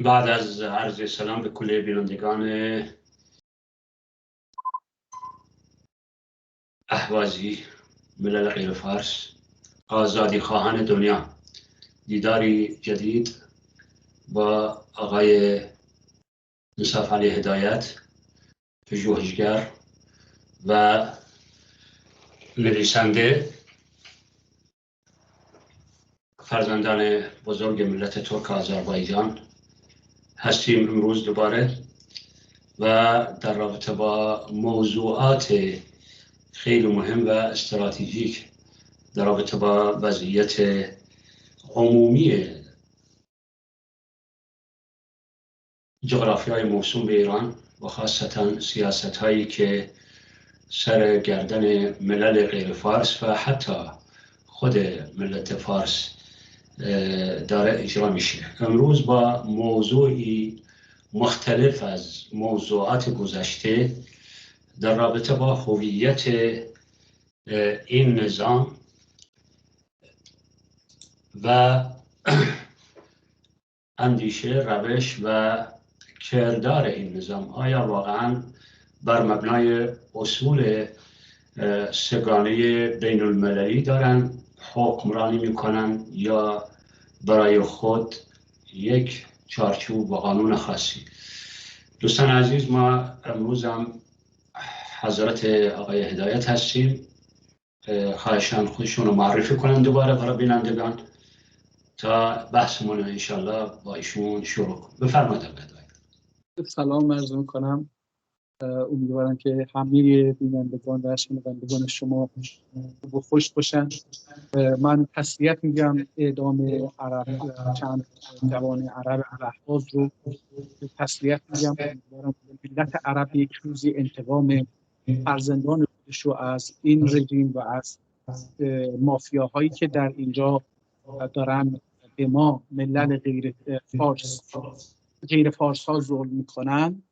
بعد از عرض سلام به کل بینندگان اهوازی ملل غیر فارس، آزادی خواهان دنیا، دیداری جدید با آقای مصطفی علی هدایت، پژوهشگر و نویسنده، فرزندان بزرگ ملت ترک آذربایجان هستیم امروز دوباره و در رابطه با موضوعات خیلی مهم و استراتژیک در رابطه با وضعیت عمومی جغرافیای موسوم به ایران و خاصتا سیاست هایی که سر گردن ملل غیر فارس و حتی خود ملت فارس داره اجرا میشه. امروز با موضوعی مختلف از موضوعات گذشته در رابطه با هویت این نظام و اندیشه، روش و کردار این نظام آیا واقعا بر مبنای اصول سگانه بین المللی دارن حکمرانی میکنن یا برای خود یک چارچوب و قانون خاصی. دوستان عزیز، ما امروز هم حضرت آقای هدایت هستیم. خواهشاً خودشون رو معرفی کنن دوباره برای بینندگان تا بحثمون انشالله با ایشون شروع کنیم. بفرمایید آقای هدایت. سلام عرض می‌کنم. امیدوارم که همه بینندگان و شنوندگان شما خوش باشن. من تسلیت میگم اعدام چند جوان عرب اهواز رو تسلیت میگم. امیدوارم ملت عرب یک روزی انتقام فرزندان خودش رو از این رژیم و از مافیاهایی که در اینجا دارن به ما ملل غیر فارس ها ظلم میکنن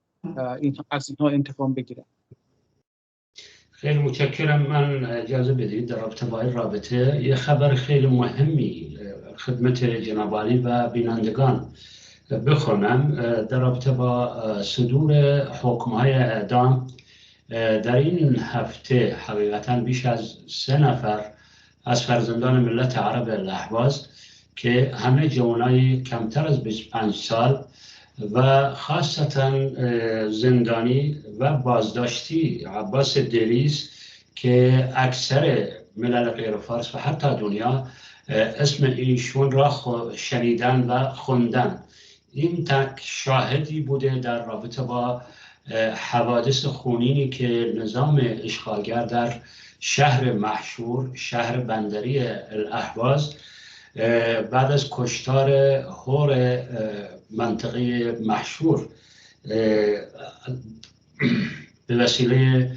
از اینها انتقام بگیرن. خیلی متشکرم. من اجازه بدید در رابطه با این رابطه یه خبر خیلی مهمی خدمت جناب عالی و بینندگان بخونم در رابطه با صدور حکم‌های اعدام. در این هفته حقیقتاً بیش از 3 نفر از فرزندان ملت عرب الاهواز که همه جوانای کمتر از 25 سال و خاصتا زندانی و بازداشتی عباس دریس که اکثر ملل غیر فارس و حتی دنیا اسم ایشون را شنیدن و خوندن، این تک شاهدی بوده در رابطه با حوادث خونینی که نظام اشغالگر در شهر محشور، شهر بندری الاهواز، بعد از کشتار هور منطقه محشور به وسیله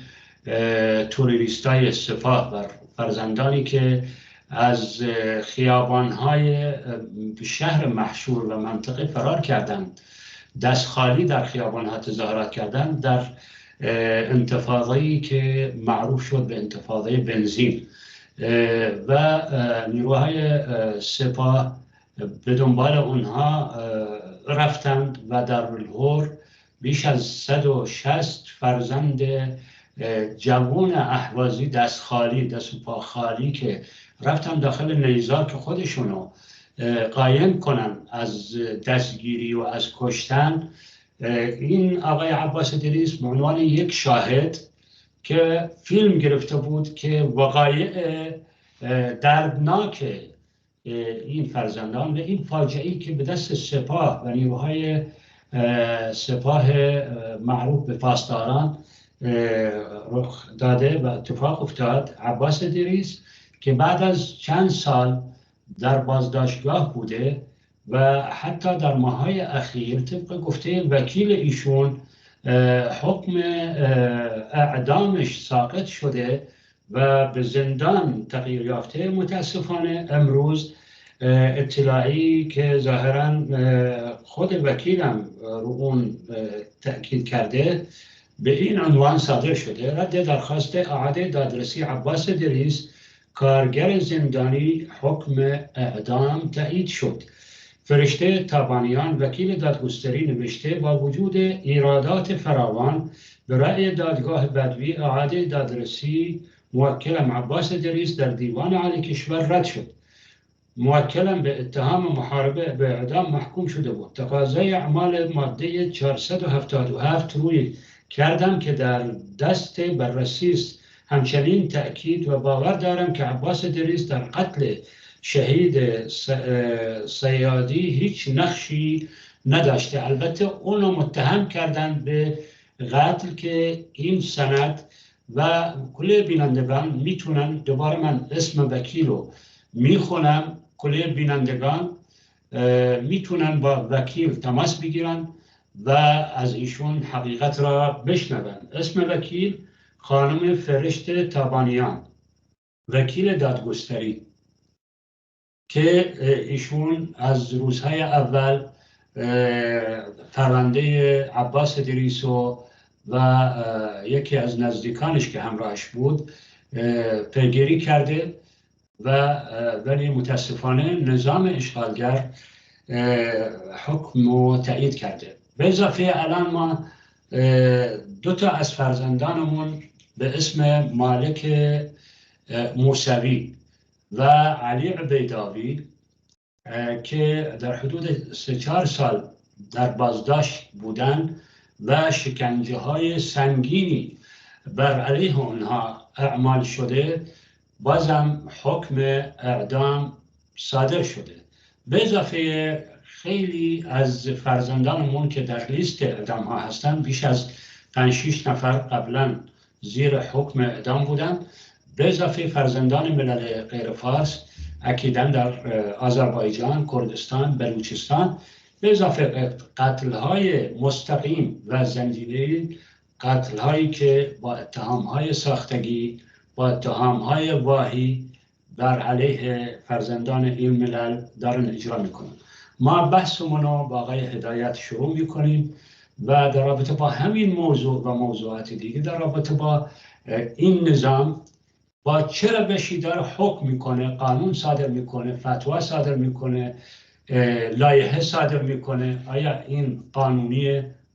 تروریستای سپاه بر فرزندانی که از خیابان‌های شهر محشور و منطقه فرار کردند، دست خالی در خیابان‌ها تظاهرات کردند، در انتفاضه‌ای که معروف شد به انتفاضه بنزین و نیروهای سپاه به دنبال اونها رفتند و در الهور بیش از 160 فرزند جوان اهوازی دست و پا خالی که رفتن داخل نیزار که خودشونو قایم کنن از دستگیری و از کشتن. این آقای عباس دریس به عنوان یک شاهد که فیلم گرفته بود که وقایع دردناک این فرزندان و این فاجعه‌ای که به دست سپاه و نیروهای سپاه معروف به پاسداران رخ داده و اتفاق افتاد. عباس دریس که بعد از چند سال در بازداشتگاه بوده و حتی در ماه‌های اخیر طبق گفته وکیل ایشون حکم اعدامش ساقط شده و به زندان تغییر یافته. متاسفانه امروز اطلاعی که ظاهراً خود وکیلم رو اون تأکید کرده به این عنوان صادر شده: رد درخواست اعاده دادرسی عباس دریس کارگر زندانی، حکم اعدام تایید شد. فرشته تابانیان وکیل دادگستری نوشته با وجود ایرادات فراوان به رأی دادگاه بدوی اعاده دادرسی موکلم عباس دریس در دیوان عالی کشور رد شد. موکلم به اتهام محاربه به اعدام محکوم شده بود. تقاضای اعمال ماده 477 روی کردم که در دست بررسی است. همچنین تأکید و باور دارم که عباس دریس در قتل شهید صیادی هیچ نقشی نداشته. البته اونو متهم کردن به قتل که این سند و کل بینندگان میتونن، دوباره من اسم وکیل رو میخونم، کل بینندگان میتونن با وکیل تماس بگیرن و از ایشون حقیقت را بشنون. اسم وکیل خانم فرشته تابانیان، وکیل دادگستری، که ایشون از روزهای اول فرمانده عباس دریس و یکی از نزدیکانش که همراهش بود پیگیری کرده ولی متاسفانه نظام اشغالگر حکم رو تایید کرده. به اضافه الان ما 2 تا از فرزندانمون به اسم مالک موسوی و علی عبیداوی که در حدود 3-4 سال در بازداشت بودن و شکنجه های سنگینی بر علیه اونها اعمال شده، بازم حکم اعدام صادر شده. به اضافه خیلی از فرزندانمون که در لیست اعدام ها هستن، بیش از 5-6 نفر قبلا زیر حکم اعدام بودن. به اضافه فرزندان ملل غیر فارس اکیداً در آذربایجان، کردستان، بلوچستان، به اضافه قتل‌های مستقیم و زنجیره‌ای، قتل‌هایی که با اتهام‌های ساختگی، با اتهام‌های واهی بر علیه فرزندان این ملل دارن اجرا میکنن. ما بحثمون رو با آقای هدایت شروع میکنیم و در رابطه با همین موضوع و موضوعات دیگه، در رابطه با این نظام با چه روشی داره حکم میکنه، قانون صادر میکنه، فتوا صادر میکنه، لایحه صادر میکنه، آیا این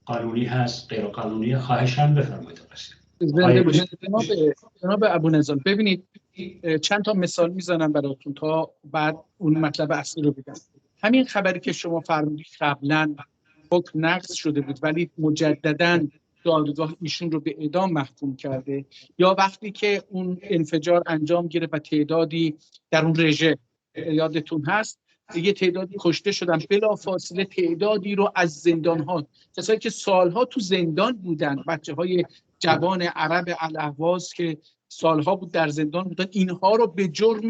قانونی هست، غیر قانونی؟ خواهشاً بفرمایید. زنده باشید. جناب ابونظام، ببینید چند تا مثال میزنم براتون تا بعد اون مطلب اصلی رو بگم. همین خبری که شما فرمودید قبلا حکم نقض شده بود ولی مجدداً دادگاه ایشون رو به اعدام محکوم کرده، یا وقتی که اون انفجار انجام گرفت و تعدادی در اون رژه، یادتون هست، یه تعدادی کشته شدن، بلافاصله تعدادی رو از زندان‌ها، کسایی که سالها تو زندان بودن، بچه‌های جوان عرب الاهواز که سالها بود در زندان بودن، اینها رو به جرم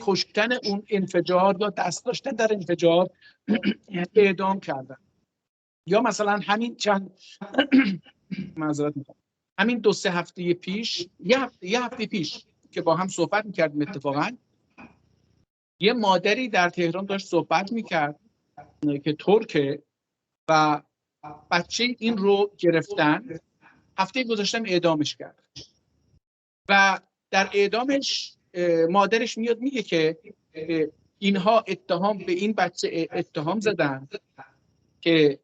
کشتن اون انفجار یا دست داشتن در انفجار اعدام کردن. یا مثلا همین معذرت میخوام، همین 2-3 هفته پیش، یه هفته پیش که با هم صحبت میکردیم، اتفاقا یه مادری در تهران داشت صحبت میکرد که ترکه و بچه این رو گرفتن، هفته گذاشتن اعدامش کرد و در اعدامش مادرش میاد میگه که اینها اتهام به این بچه اتهام زدن که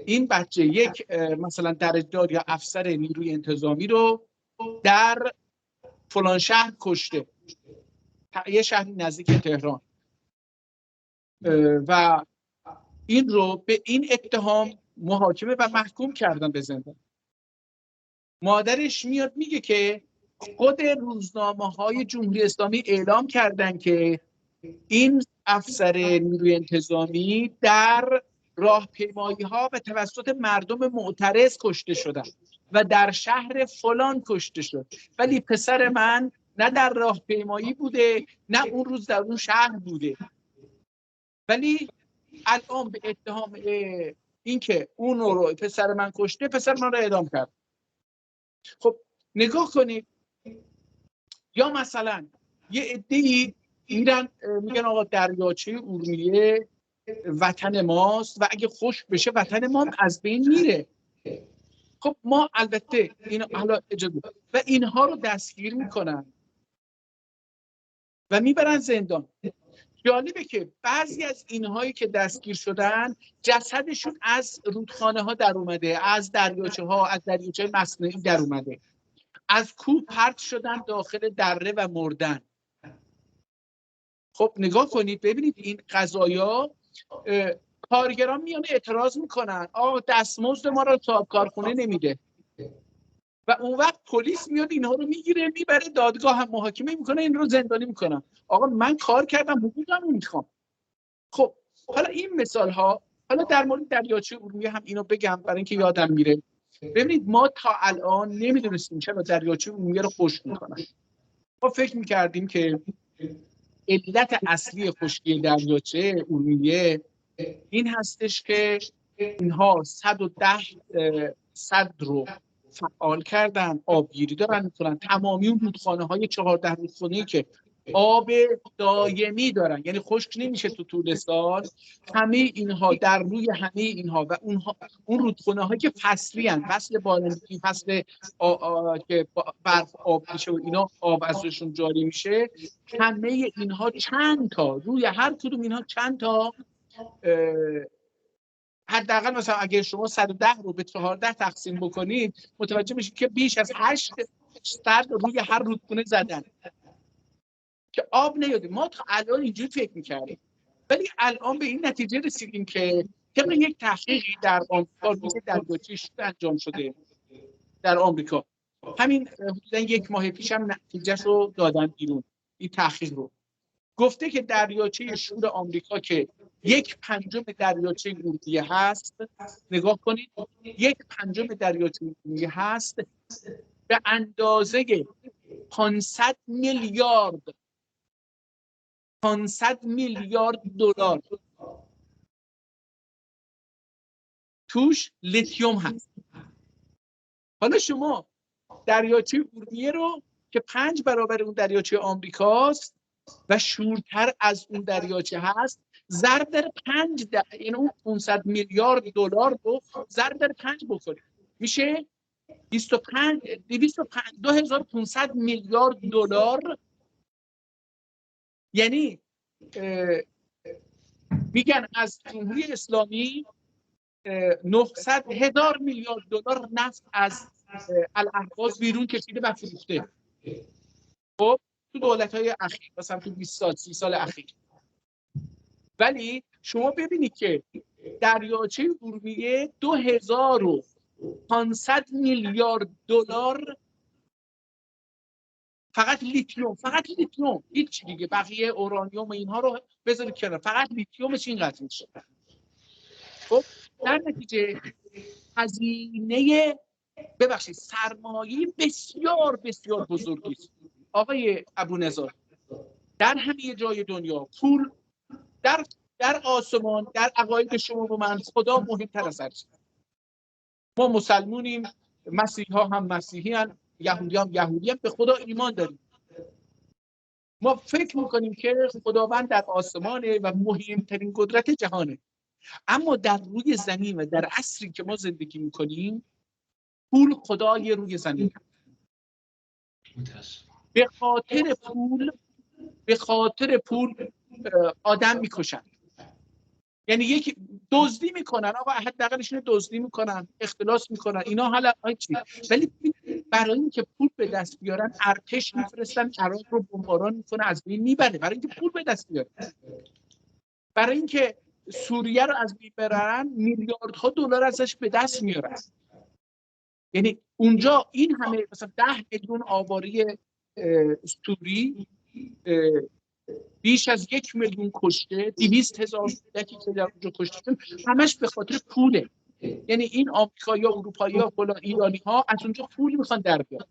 این بچه یک مثلا درجه‌دار یا افسر نیروی انتظامی رو در فلان شهر کشته، یه شهری نزدیک تهران، و این رو به این اتهام محاکمه و محکوم کردن به زندان. مادرش میاد میگه که خود روزنامه‌های جمهوری اسلامی اعلام کردن که این افسر نیروی انتظامی در راهپیمایی‌ها و توسط مردم معترض کشته شدن و در شهر فلان کشته شد، ولی پسر من نه در راهپیمایی بوده نه اون روز در اون شهر بوده، ولی الان به اتهام اینکه اون رو پسر من کشته، پسر من رو اعدام کرد. خب نگاه کنید. یا مثلا یه عده‌ای میرن میگن آقا دریاچه ارومیه وطن ماست و اگه خشک بشه وطن ما از بین میره. خب ما البته اینا حالا اجازه و اینها رو دستگیر میکنن و میبرن زندان. جالبه که بعضی از اینهایی که دستگیر شدن جسدشون از رودخانه ها در اومده، از دریاچه ها، از دریاچه مصنوعی در اومده، از کوه پرت شدن داخل دره و مردن. خب نگاه کنید ببینید این قضایا، کارگران میان اعتراض میکنن دستمزد ما رو صاحب کارخونه نمیده و اون وقت پلیس میاد اینها رو میگیره میبره دادگاه، هم محاکمه میکنه، این رو زندانی میکنن. آقا من کار کردم حقوقم رو میخوام. خب حالا این مثال ها، حالا در مورد دریاچه ارومیه هم اینو بگم برای اینکه یادم میره. ببینید ما تا الان نمیدونستیم چرا دریاچه ارومیه رو خشک میکنن. ما فکر میکردیم که علت اصلی خشکی دریاچه ارومیه این هستش که اینها 110 سد رو فعال کردن، آبگیری دارن میکنن. تمامی اون رودخانه های 14 رودخانه‌ای که آب دائمی دارن، یعنی خشک نمیشه تو طول سال، همه اینها در روی همه اینها و اون رودخانه هایی که فصلی ان، فصل بارندگی، فصل که برف آب میشه و اینا آب ازشون جاری میشه، همه اینها چند تا روی هر کدوم اینها چند تا، حداقل مثلا اگه شما 110 رو به 14 تقسیم بکنید متوجه میشید که بیش از 8 سد روی هر رودخانه زدن که آب نیاده. ما تا الان اینجوری فکر میکردیم، ولی الان به این نتیجه رسیدیم که طبق یک تحقیقی در آمریکا روز دریاچه شور انجام شده در آمریکا، همین حدودا 1 ماه پیش هم نتیجهش رو دادن بیرون. این تحقیق رو گفته که دریاچه شور آمریکا که 1/5 دریاچه ارومیه هست، نگاه کنید 1/5 دریاچه ارومیه هست، به اندازه 500 میلیارد دلار توش لیتیوم هست. حالا شما دریاچه ارومیه رو که 5 برابر اون دریاچه آمریکاست و شورتر از اون دریاچه هست، ضرب در 5 یعنی اون 500 میلیارد دلار رو ضرب در 5 بکنید میشه 2500 میلیارد دلار. یعنی میگن از جمهوری اسلامی 900,000 میلیارد دلار نفت از الاهواز بیرون کشیده و فروخته. خب تو دولت‌های اخیر، مثلا تو 20 سال 30 سال اخیر. ولی شما ببینید که دریاچه ارومیه 2500 میلیارد دلار فقط لیتیوم، هیچ دیگه بقیه اورانیوم و اینها رو بذارید کنار، فقط لیتیومش اینقدر میشه. خب در نتیجه هزینه سرمایه بسیار بسیار بزرگی است. آقای ابونظار، در همه جای دنیا پول در آسمان، در عقاید شما و من خدا مهمتر از هر چیز. ما مسلمونیم، مسیحی ها هم مسیحی هستند، یهودی هم یهودی هستند، به خدا ایمان داریم. ما فکر میکنیم که خداوند در آسمانه و مهمترین قدرت جهانه. اما در روی زمین و در عصری که ما زندگی میکنیم پول خدای روی زمین. به خاطر پول آدم میکشن. یعنی یکی دزدی میکنن، آقا حداقلش دزدی میکنن، اختلاس میکنن، اینا حالا چی، ولی برای اینکه پول به دست بیارن ارتش میفرستن، عراق رو بمباران میکنه، از بین میبره برای اینکه پول به دست بیارن. برای اینکه سوریه رو از بین ببرن میلیاردها دلار ازش به دست میارن. یعنی اونجا این همه مثلا 10 میلیون آواره سوری، بیش از 1 میلیون کشته، 200,000 کودکی که در اونجا کشته شدن، همش به خاطر پوله. یعنی این آمریکایی‌ها، اروپایی‌ها، فلان ایرانی‌ها از اونجا پول میخوان در بیارن.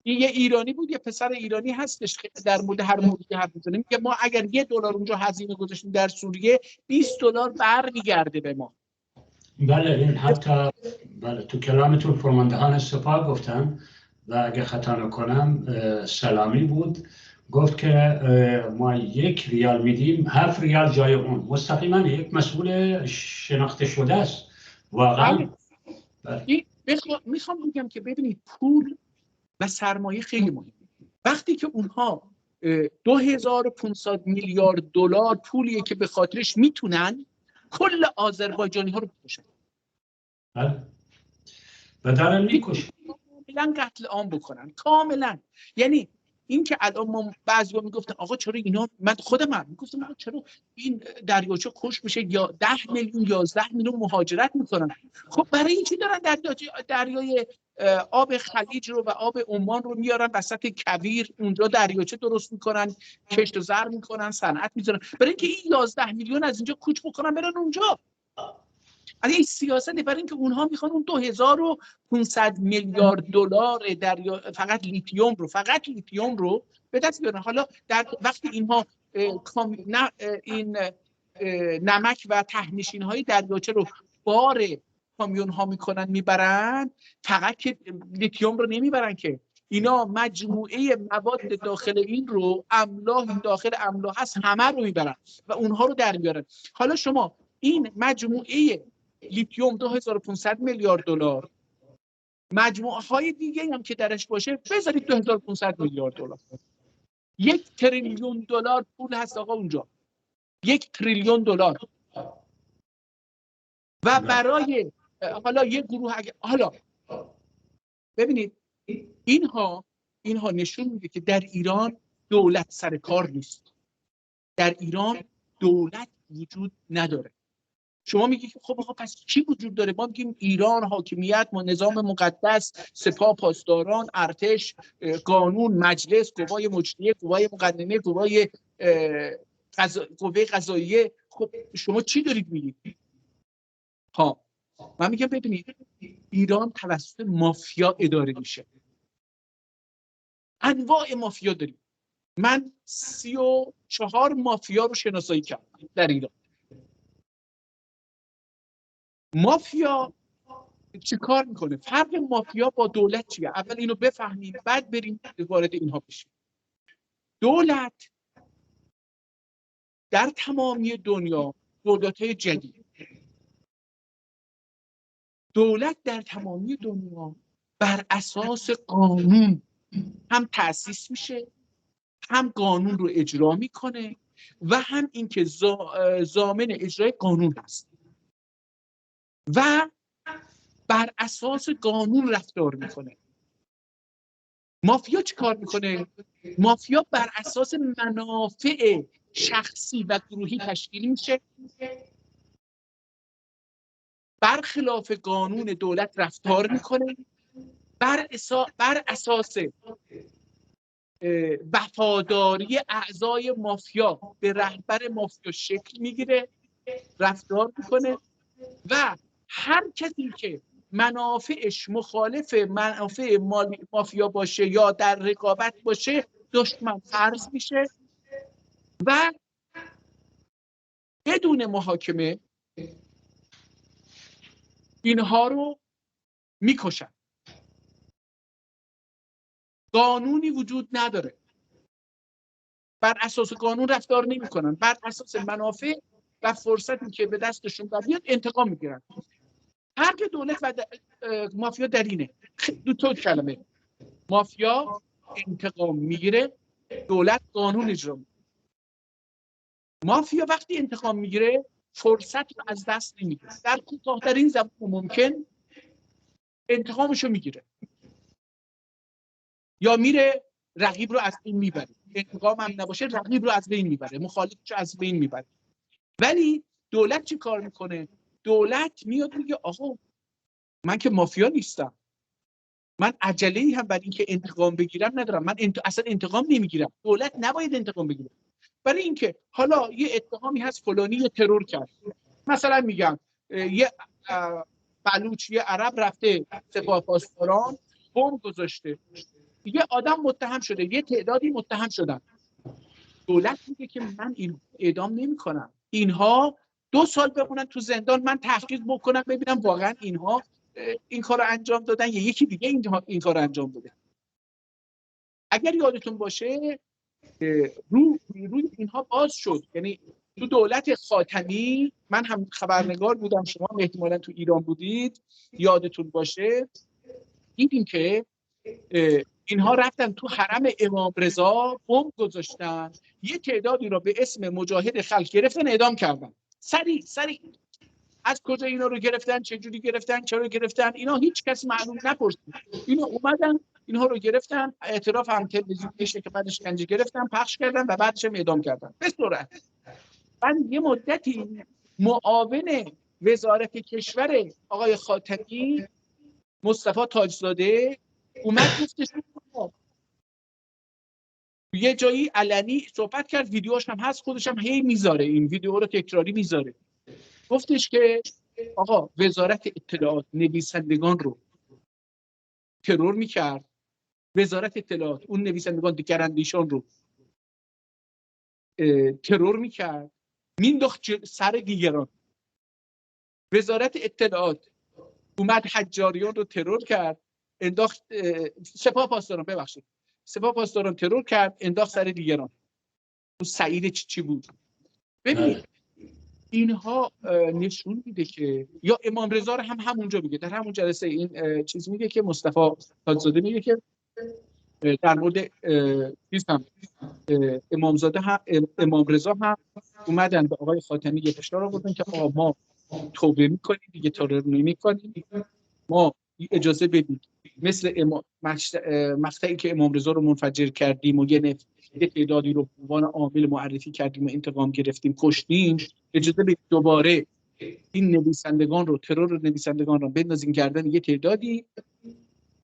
این یه ایرانی بود، یه پسر ایرانی هستش که در مورد هر موضوعی حرف می‌زنه، میگه ما اگر $1 اونجا هزینه گذاشتیم در سوریه، $20 برمیگرده به ما. بله این حتی بله تو کلامتون فرماندهان سپاه گفتن و اگه خطا نکنم سلامی بود، گفت که ما 1 ریال میدیم 7 ریال جای اون. مستقیما یک مسئول شناخته شده است واقعا. میخوام بگم که ببینید پول و سرمایه خیلی مهمه. وقتی که اونها $2500 میلیارد پولیه که به خاطرش میتونن کل آذربایجانی ها رو بکشن و دارن میکشن، کاملا قتل عام بکنن کاملا. یعنی این که الان ما بعضیا میگفتن آقا چرا اینا، من خودم میگفتم آقا چرا این دریاچه خشک میشه یا 10 میلیون 11 میلیون مهاجرت میکنن؟ خب برای این چی دارن دریای آب خلیج رو و آب عمان رو میارن وسط کویر، اونجا دریاچه درست میکنن، کشت و زر میکنن، صنعت میذارن، برای اینکه این 11 میلیون از اینجا کوچ بکنن برن اونجا. از این سیاسته، برای اینکه اونها میخوان اون 2500 میلیارد دلار فقط لیتیوم رو به دست بیارن. حالا در وقتی اینها این نمک و ته‌نشین های دریاچه رو بار کامیون ها میکنن میبرن، فقط که لیتیوم رو نمیبرن که اینا مجموعه مواد داخل این رو، املاح داخل املاح هست، همه رو میبرن و اونها رو در میارن. حالا شما این مجموعه لیتیوم 2500 میلیارد دلار، مجموعه های دیگه هم که درش باشه بذارید 2500 میلیارد دلار، 1 تریلیون دلار پول هست آقا اونجا، 1 تریلیون دلار. و برای حالا یه گروه حالا ببینید اینها نشون میده که در ایران دولت سر کار نیست، در ایران دولت وجود نداره. شما میگید خب پس چی وجود داره؟ ما میگیم ایران حاکمیت، ما نظام مقدس، سپاه پاسداران، ارتش، قانون، مجلس، قوای مجریه، قوای مقننه، قوای قوه قضاییه. خب شما چی دارید میگید؟ من میگم ببینید ایران توسط مافیا اداره میشه، انواع مافیا داریم. من 34 مافیا رو شناسایی کردم در ایران. مافیا چی کار میکنه؟ فرق مافیا با دولت چیه؟ اول اینو بفهمیم بعد بریم وارد اینها بشیم. دولت در تمامی دنیا، دولت‌های جدید، دولت در تمامی دنیا بر اساس قانون هم تأسیس میشه، هم قانون رو اجرا میکنه و هم اینکه ضامن اجرای قانون هست و بر اساس قانون رفتار میکنه. مافیا چی کار میکنه؟ مافیا بر اساس منافع شخصی و گروهی تشکیل میشه، برخلاف قانون دولت رفتار میکنه، بر اساس وفاداری اعضای مافیا به رهبر مافیا شکل میگیره، رفتار میکنه و هر کسی که منافعش مخالف منافع مافیا باشه یا در رقابت باشه دشمن فرض میشه و بدون محاکمه اینها رو میکشن. قانونی وجود نداره، بر اساس قانون رفتار نمیکنن، بر اساس منافع و فرصتی که به دستشون بیاد انتقام میگیرن. فرق دولت و مافیا در اینه، دو تا کلمه، مافیا انتقام میگیره، دولت قانون اجرا میکنه. مافیا وقتی انتقام میگیره فرصت رو از دست نمیده، در کوتاه‌ترین زمان ممکن انتقامشو میگیره یا میره رقیب رو از بین میبره. انتقام هم نباشه رقیب رو از بین میبره، مخالفش رو از بین میبره. ولی دولت چی کار میکنه؟ دولت میاد میگه آقا من که مافیا نیستم، من عجله‌ای هم برای اینکه انتقام بگیرم ندارم، من اصلا انتقام نمیگیرم. دولت نباید انتقام بگیره، برای اینکه حالا یه اتهامی هست فلانی یه ترور کرد، مثلا میگم یه بلوچ یه عرب رفته سپاه پاسداران بمب گذاشته، یه آدم متهم شده، یه تعدادی متهم شدن. دولت میگه که من این اعدام نمی‌کنم، اینها 2 سال بمونن تو زندان، من تحقیق بکنم ببینم واقعا اینها این کارو انجام دادن یا یکی دیگه این کارو انجام داده. اگر یادتون باشه روی اینها باز شد، یعنی تو دولت خاتمی، من هم خبرنگار بودم، شما احتمالاً تو ایران بودید، یادتون باشه دیدیم که اینها رفتن تو حرم امام رضا بمب گذاشتن، یه تعدادی را به اسم مجاهد خلق گرفتن اعدام کردن. سریع از کجا اینا رو گرفتن، چه جوری گرفتن، چرا گرفتن، اینا هیچ کس معلوم نپرسید. اینا اومدن اینها رو گرفتن، اعتراف هم تلویزیونی که بعدش شکنجه گرفتن، پخش کردن و بعدش هم اعدام کردن به سرعت. بعد یه مدتی معاون وزارت کشور آقای خاتمی مصطفی تاجزاده اومد گفتش یه جایی علنی صحبت کرد، ویدیوش هم هست، خودش هم هی میذاره، این ویدیو رو تکراری میذاره. گفتش که آقا وزارت اطلاعات نویسندگان رو ترور میکرد، وزارت اطلاعات اون نویسندگان گراندیشان رو ترور میکرد، مینداخت سر دیگران. وزارت اطلاعات اومد حجاریان رو ترور کرد، انداخت سپاه پاسداران ترور کرد، انداخت سر دیگران. اون سعید چی بود؟ ببینید اینها نشون میده که یا امام رضا رو هم همونجا میگه، در همون جلسه این چیز میگه که مصطفی تاجزاده میگه که در مورد امام رضا هم اومدن به آقای خاتمی یه فشار آوردن که آقا ما توبه میکنیم دیگه، ترور نمیکنیم، ما اجازه بدید مثل مقطعی که امام رضا رو منفجر کردیم و یه تعدادی رو به عنوان عامل معرفی کردیم و انتقام گرفتیم، کشتیم، اجازه بدید دوباره این نویسندگان رو، ترور نویسندگان رو بندازیم گردن یه تعدادی،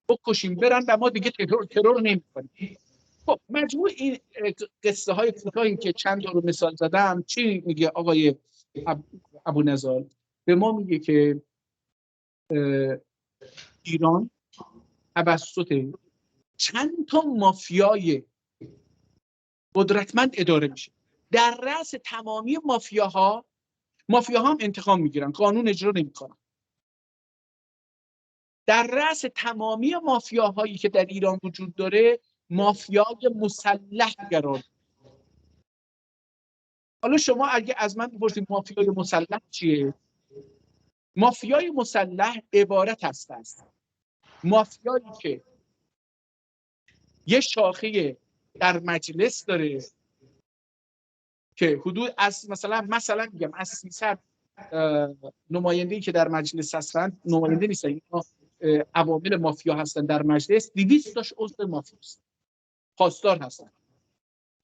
بکشیم برن و ما دیگه ترور نمی‌کنیم. خب مجموع این قصه های کوتاهی که چند تا رو مثال زدم چی میگه آقای ابونضال؟ به ما میگه که ایران توسط چند تا مافیای قدرتمند اداره میشه. در رأس تمامی مافیاها هم انتقام میگیرن، قانون اجرا نمیکنن. در رأس تمامی مافیاهایی که در ایران وجود داره مافیای مسلح قرار. حالا شما اگه از من بپرسید مافیای مسلح چیه؟ مافیای مسلح عبارت است مافیایی که یه شاخه در مجلس داره که حدود از مثلا میگم از 300 نماینده‌ای که در مجلس هستن، نماینده نیستن، اینا عوامل مافیا هستن در مجلس، 200 تاش عضو مافیاست، پاسدار هستن،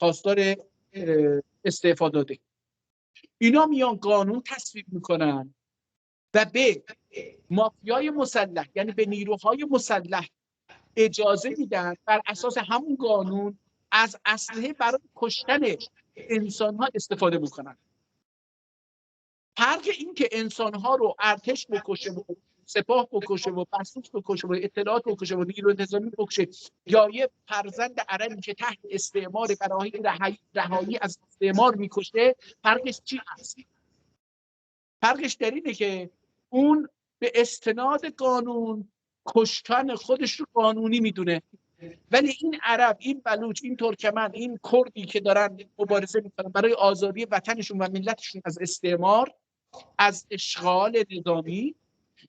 پاسدار استعفا داده. اینا میان قانون تصویب میکنن و به مافیای مسلح یعنی به نیروهای مسلح اجازه میدن بر اساس همون قانون از اسلحه برای کشتن انسان‌ها استفاده بکنن. فرق این که انسان‌ها رو ارتش بکشه و سپاه بکشه و بسوس بکشه و اطلاعات بکشه و نیروی انتظامی بکشه یا یه فرزند عربی که تحت استعمار برای رهایی از استعمار میکشه، فرقش چی هست؟ فرقش در اینه که اون به استناد قانون کشتن خودش رو قانونی میدونه، ولی این عرب، این بلوچ، این ترکمن، این کردی که دارن مبارزه میکنن برای آزادی وطنشون و ملتشون از استعمار، از اشغال نظامی،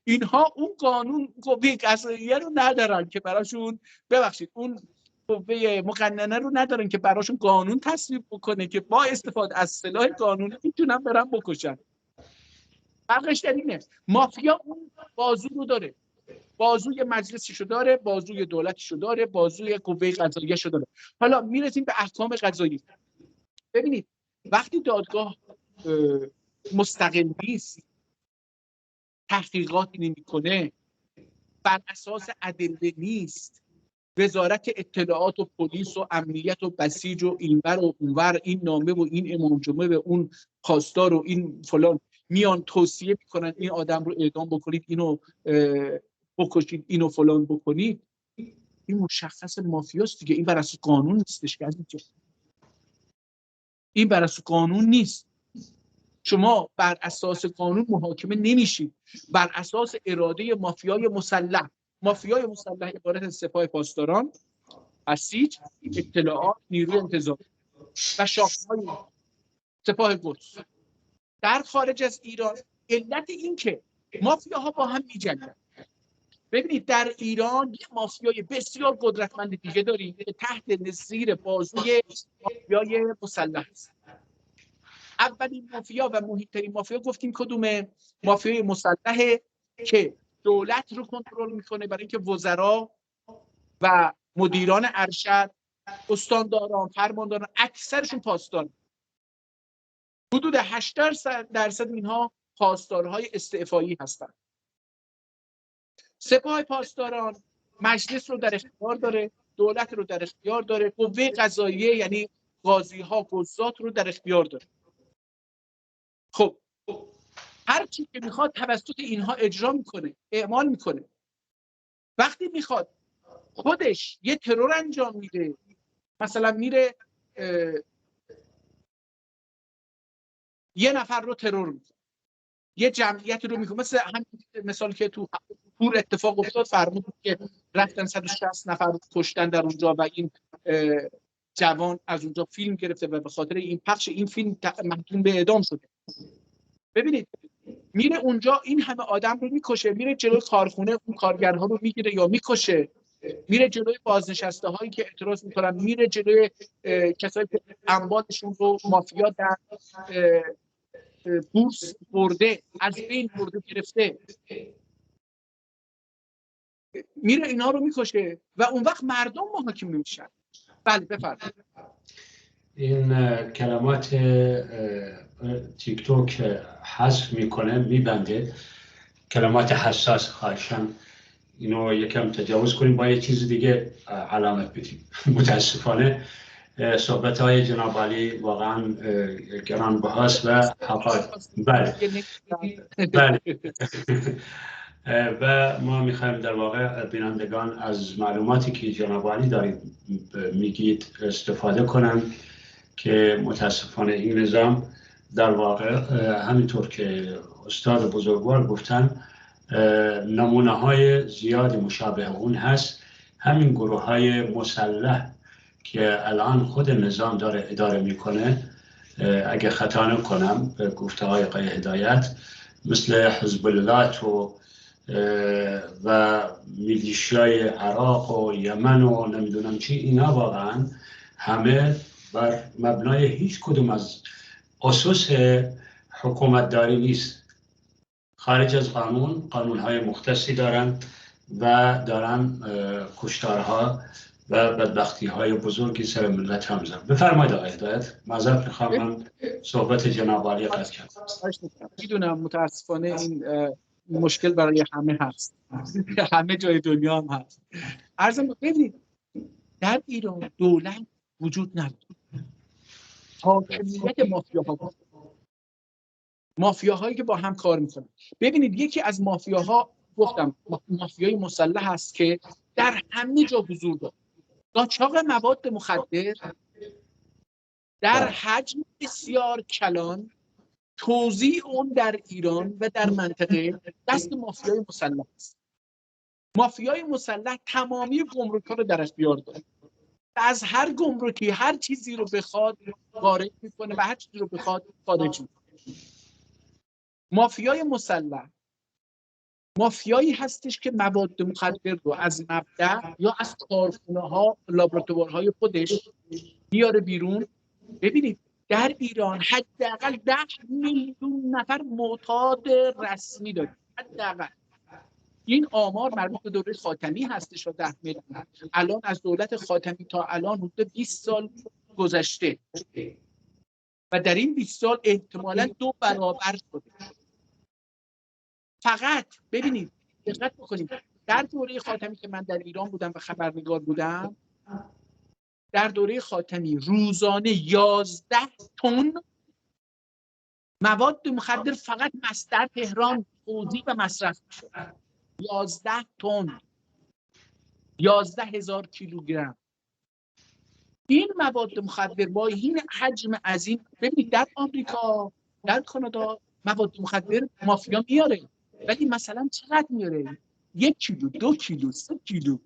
اینها اون قانون قوه قضاییه رو ندارن که براشون، ببخشید، اون قوه مقننه رو ندارن که براشون قانون تصویب بکنه که با استفاده از سلاح قانونی میتونن برن بکشن. فرقش در اینه مافیا اون بازو رو داره، بازوی مجلسشو داره، بازوی دولتشو داره، بازوی قوه قضاییه‌شو داره. حالا میرسیم به احکام قضایی. ببینید وقتی دادگاه مستقل نیست، تحقیقات نمیکنه، بر اساس ادله نیست، وزارت اطلاعات و پلیس و امنیت و بسیج و اینور و اونور، این نامه و این امام جمعه و اون پاسدار و این فلان میان توصیه میکنن این آدم رو اعدام بکنید، اینو بکشید، اینو فلان بکنید، این مشخص مافیاست دیگه. این بر اساس قانون نیستش که این بر اساس قانون نیست. شما بر اساس قانون محاکمه نمیشید، بر اساس اراده مافیای مسلح. مافیای مسلح عبارت از سپاه پاسداران، بسیج، اطلاعات، نیروی انتظامی و شاخه‌های سپاه قدس. در خارج از ایران علت این که مافیاها با هم می‌جنگن، ببینید در ایران یک مافیای بسیار قدرتمند دیگه داریم که تحت زیر بازوی مافیای مسلح است. اولین مافیا و مهمترین مافیا گفتیم کدومه؟ مافیای مسلحه که دولت رو کنترل میکنه، برای اینکه وزرا و مدیران ارشد، استانداران، فرمانداران اکثرشون پاسدار. حدود 80% اینها پاسدارهای استعفایی هستند. سپاه پاسداران مجلس رو در اختیار داره، دولت رو در اختیار داره، قوه قضاییه یعنی قاضی ها، قضات رو در اختیار داره. خب هر چی که میخواد توسط اینها اجرا میکنه، اعمال میکنه. وقتی میخواد خودش یه ترور انجام میده، مثلا میره یه نفر رو ترور میکنه، یه جمعیت رو میکنه، مثل همین مثال که تو پور اتفاق افتاد، فرمود که رفتن 160 نفر رو کشتن در اونجا و این جوان از اونجا فیلم گرفته و به خاطر این پخش این فیلم محکوم به اعدام شده. ببینید میره اونجا این همه آدم رو میکشه، میره جلوی کارخونه اون کارگرها رو میگیره یا میکشه، میره جلوی بازنشسته هایی که اعتراض میکنن، میره جلوی کسایی که اموالشون رو مافیا در بورس برده، از بین برده گرفته، میره اینا رو میکشه و اون وقت مردم محاکم نمیشن. بله بفرمایید. این کلمات تیک توک حذف میکنه، میبنده، کلمات حساس. خواهشاً اینو یکم تجاوز کنیم، با یه چیز دیگه علامت بدیم. متاسفانه صحبت های جناب علی واقعا گرانبهاست و حقایق. بله بله. و ما میخوایم در واقع بینندگان از معلوماتی که جناب علی دارید میگید استفاده کنن که متاسفانه این نظام در واقع همینطور که استاد بزرگوار گفتن نمونه های زیادی مشابه اون هست. همین گروه های مسلح که الان خود نظام داره اداره میکنه، اگه خطا نکنم به گفته های آقای هدایت، مثل حزب الله و میلیشیای عراق و یمن و نمیدونم چی، اینا واقعا همه بر مبنای هیچ کدوم از اسس حکومتداری نیست. خارج از قانونهای مختصی دارن و دارن کشتارها و بدبختی‌های بزرگی سر ملت هم می‌زنن. بفرمایید آقای هدایت. معذرت می‌خوام، من صحبت جناب عالی قطع کردم. میدونم متاسفانه این مشکل برای همه هست. همه جای دنیا هم هست. عرضم ببینید در ایران دولت وجود نداره. حاکمیت مافیاهایی که با هم کار میکنن. ببینید یکی از مافیاها گفتم مافیای مسلح هست که در همه جا حضور داره. قاچاق مواد مخدر در حجم بسیار کلان، توزیع اون در ایران و در منطقه دست مافیای مسلح است. مافیای مسلح تمامی گمرک‌ها رو در اختیار داره. از هر گمرکی هر چیزی رو بخواد وارد میکنه و هر چیزی رو بخواد خارج میکنه. مافیای مسلح مافیایی هستش که مواد مخدر رو از مبدأ یا از کارخونه‌ها، لابراتوارهای خودش بیاره بیرون. ببینید در ایران حداقل 10 میلیون نفر معتاد رسمی داریم. حداقل این آمار مربوط به دوره خاتمی هستش و 10 میلیون. الان از دولت خاتمی تا الان حدود 20 سال گذشته و در این 20 سال احتمالاً 2 برابر شده. فقط ببینید دقت بکنید، در دوره خاتمی که من در ایران بودم و خبرنگار بودم، در دوره خاتمی روزانه 11 تن مواد مخدر فقط در تهران توزیع و مصرف می‌شد. 11 تن، 11,000 کیلوگرم. این مواد مخدر با این حجم عظیم، ببینید در آمریکا، در کانادا مواد مخدر مافیا میاره، ولی مثلا چقدر میاره؟ 1 کیلو، 2 کیلو، 3 کیلو.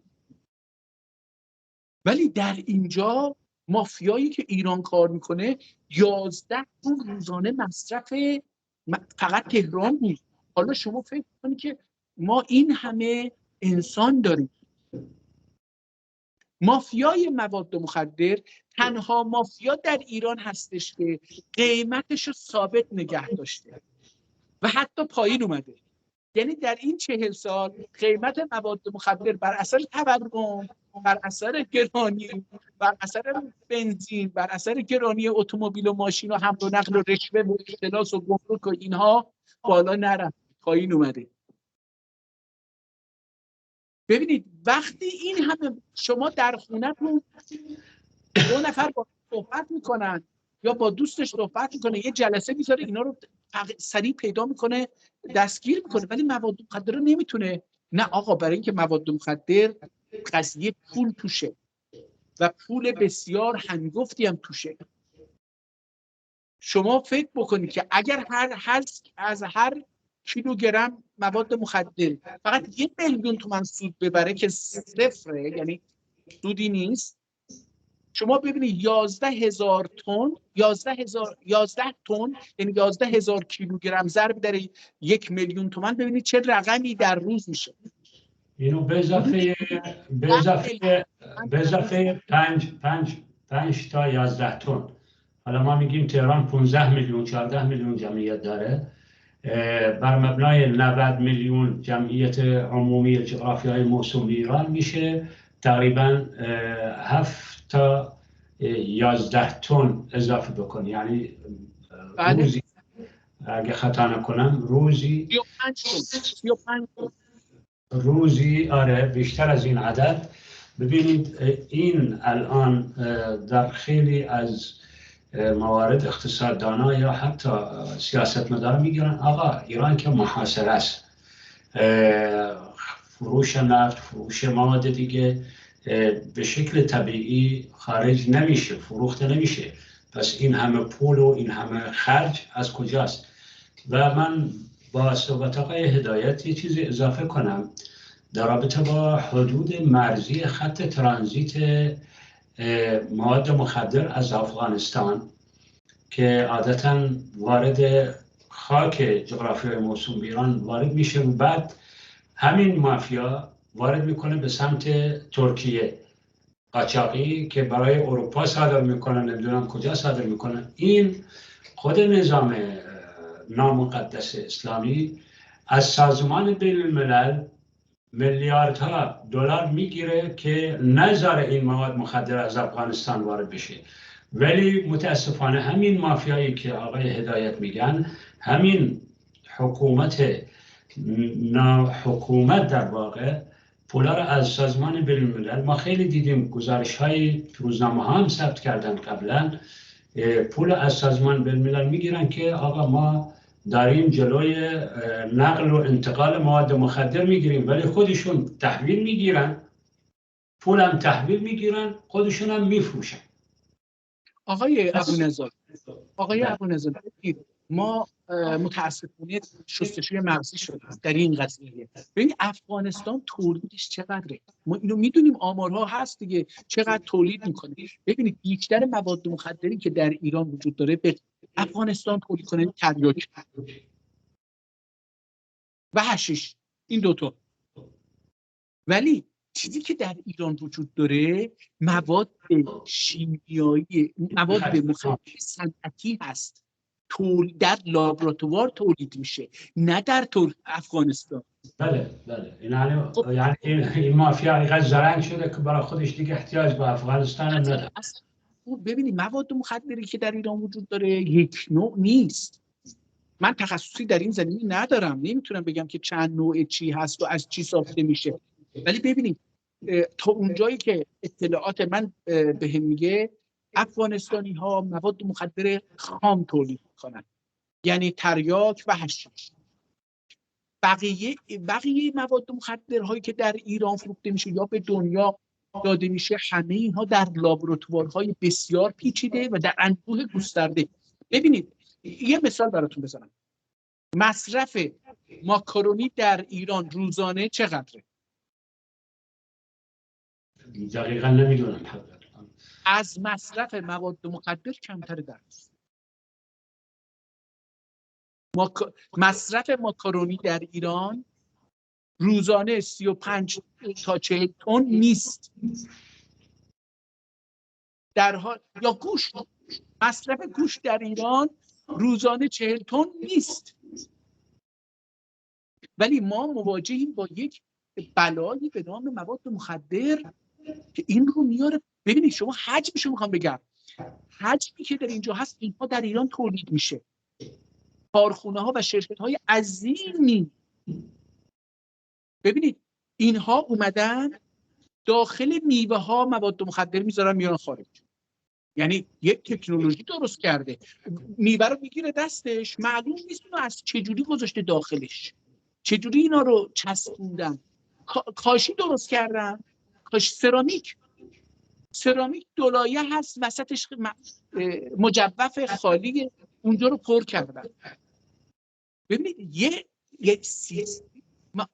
ولی در اینجا مافیایی که ایران کار میکنه 11 تن روزانه مصرف فقط تهران بود. حالا شما فکر کنید که ما این همه انسان داریم. مافیای مواد مخدر تنها مافیا در ایران هستش که قیمتش رو ثابت نگه داشته و حتی پایین اومده. یعنی در این 40 سال قیمت مواد مخدر بر اثر تورم، بر اثر گرانی، بر اثر بنزین، بر اثر گرانی اتومبیل و ماشین و حمل و نقل و رشوه و اختلاس و گمرک و اینها بالا نرفت، پایین اومده. ببینید وقتی این همه شما در خونه‌تون دو نفر با صحبت میکنن یا با دوستش صحبت میکنه، یه جلسه میذاره اینا رو سریع پیدا میکنه، دستگیر میکنه، ولی مواد مخدر رو نمیتونه. نه آقا، برای اینکه مواد مخدر قضیه پول توشه و پول بسیار هنگفتی هم توشه. شما فکر بکنید که اگر از هر کیلوگرم مواد مخدر فقط 1 میلیون تومان سود ببره که صفره، یعنی سودی نیست. شما ببینید 11,000 تن 11 تن یعنی 11,000 کیلوگرم ضرب در 1 میلیون تومان، ببینید چه رقمی در روز میشه. اینو به اضافه 5 تا 11 تن. حالا ما میگیم تهران 15 میلیون 14 میلیون جمعیت داره، بر مبنای 90 میلیون جمعیت عمومی جغرافیای موسوم ایران میشه تقریبا 7 تا 11 تن اضافه بکنی، یعنی روزی اگه خطا نکنم روزی 35 روزی آره بیشتر از این عدد. ببینید این الان در خیلی از موارد اقتصاددانا یا حتی سیاستمدارا میگن آقا ایران که محاصره است، فروش نفت، فروش مواد دیگه به شکل طبیعی خارج نمیشه، فروخته نمیشه، پس این همه پول و این همه خرج از کجاست؟ و من با صحبت آقای هدایت یه چیزی اضافه کنم در رابطه با حدود مرزی خط ترانزیت مواد مخدر از افغانستان که عادتاً وارد خاک جغرافیای موسوم ایران وارد میشه و بعد همین مافیا وارد میکنه به سمت ترکیه، قاچاقی که برای اروپا صادر میکنه، نمیدونم کجا صادر میکنه. این خود نظام نامقدس اسلامی از سازمان بین الملل میلیاردها دلار میگیره که نذاره این مواد مخدر از افغانستان وارد بشه، ولی متاسفانه همین مافیایی که آقای هدایت میگن، همین حکومت در واقع پولا رو از سازمان بین الملل، ما خیلی دیدیم گزارش های روزنامه ها هم ثبت کردن قبلا، پول از سازمان بین الملل میگیرن که آقا ما داریم جلوی نقل و انتقال مواد مخدر میگیریم، ولی خودشون تحویل میگیرن، پول هم تحویل میگیرن، خودشون هم میفروشن. آقای ابونظر ما متاسفانه شستشوی مغزی شدیم در این قضیه. ببین افغانستان تولیدش چقدره، ما اینو میدونیم، آمارها هست دیگه، چقدر تولید میکنه. ببینید بیشتر مواد مخدری که در ایران وجود داره به افغانستان تولید کنه، تریاک و حشیش، این دوتا. ولی چیزی که در ایران وجود داره مواد شیمیایی، مواد مخدر صنعتی هست، در لابراتوار تولید میشه، نه در افغانستان. بله یعنی این مافیا اینقدر زرنگ شده که برای خودش دیگه احتیاج به افغانستان هم نداره. ببینید مواد مخدری که در ایران وجود داره یک نوع نیست. من تخصصی در این زمینه ندارم، نمیتونم بگم که چند نوع چی هست و از چی ساخته میشه، ولی ببینید تا اونجایی که اطلاعات من بهم میگه افغانستانی ها مواد مخدر خام تولید میکنن، یعنی تریاک و حشیش. بقیه مواد مخدرهایی که در ایران فروخته میشه یا به دنیا داده میشه، همه اینها در لابراتوارهای بسیار پیچیده و در انبوه گسترده. ببینید یه مثال براتون بزنم، مصرف ماکارونی در ایران روزانه چقدره؟ دقیقا نمیدونم. از مصرف مواد مخدر کمتر در است. مصرف ماکارونی در ایران روزانه 35 تا 40 تن نیست. در حال یا گوشت، مصرف گوشت در ایران روزانه 40 تن نیست. ولی ما مواجهیم با یک بلایی به نام مواد مخدر که این رو میاره. ببینید شما حجمشو میخوام بگم، حجمی که در اینجا هست اینها در ایران تولید میشه. کارخونه ها و شرکت های عظیمی، ببینید اینها اومدن داخل میوه ها مواد مخدر میذارن میارن خارج. یعنی یک تکنولوژی درست کرده، میوه رو میگیره دستش، معلوم نیست اونو از چجوری گذاشته داخلش، چجوری اینا رو چسبوندن. کاشی درست کردن، کاشی سرامیک دولایه هست، وسطش مجوف خالی، اونجا رو پر کردن. ببینید یک سیستم،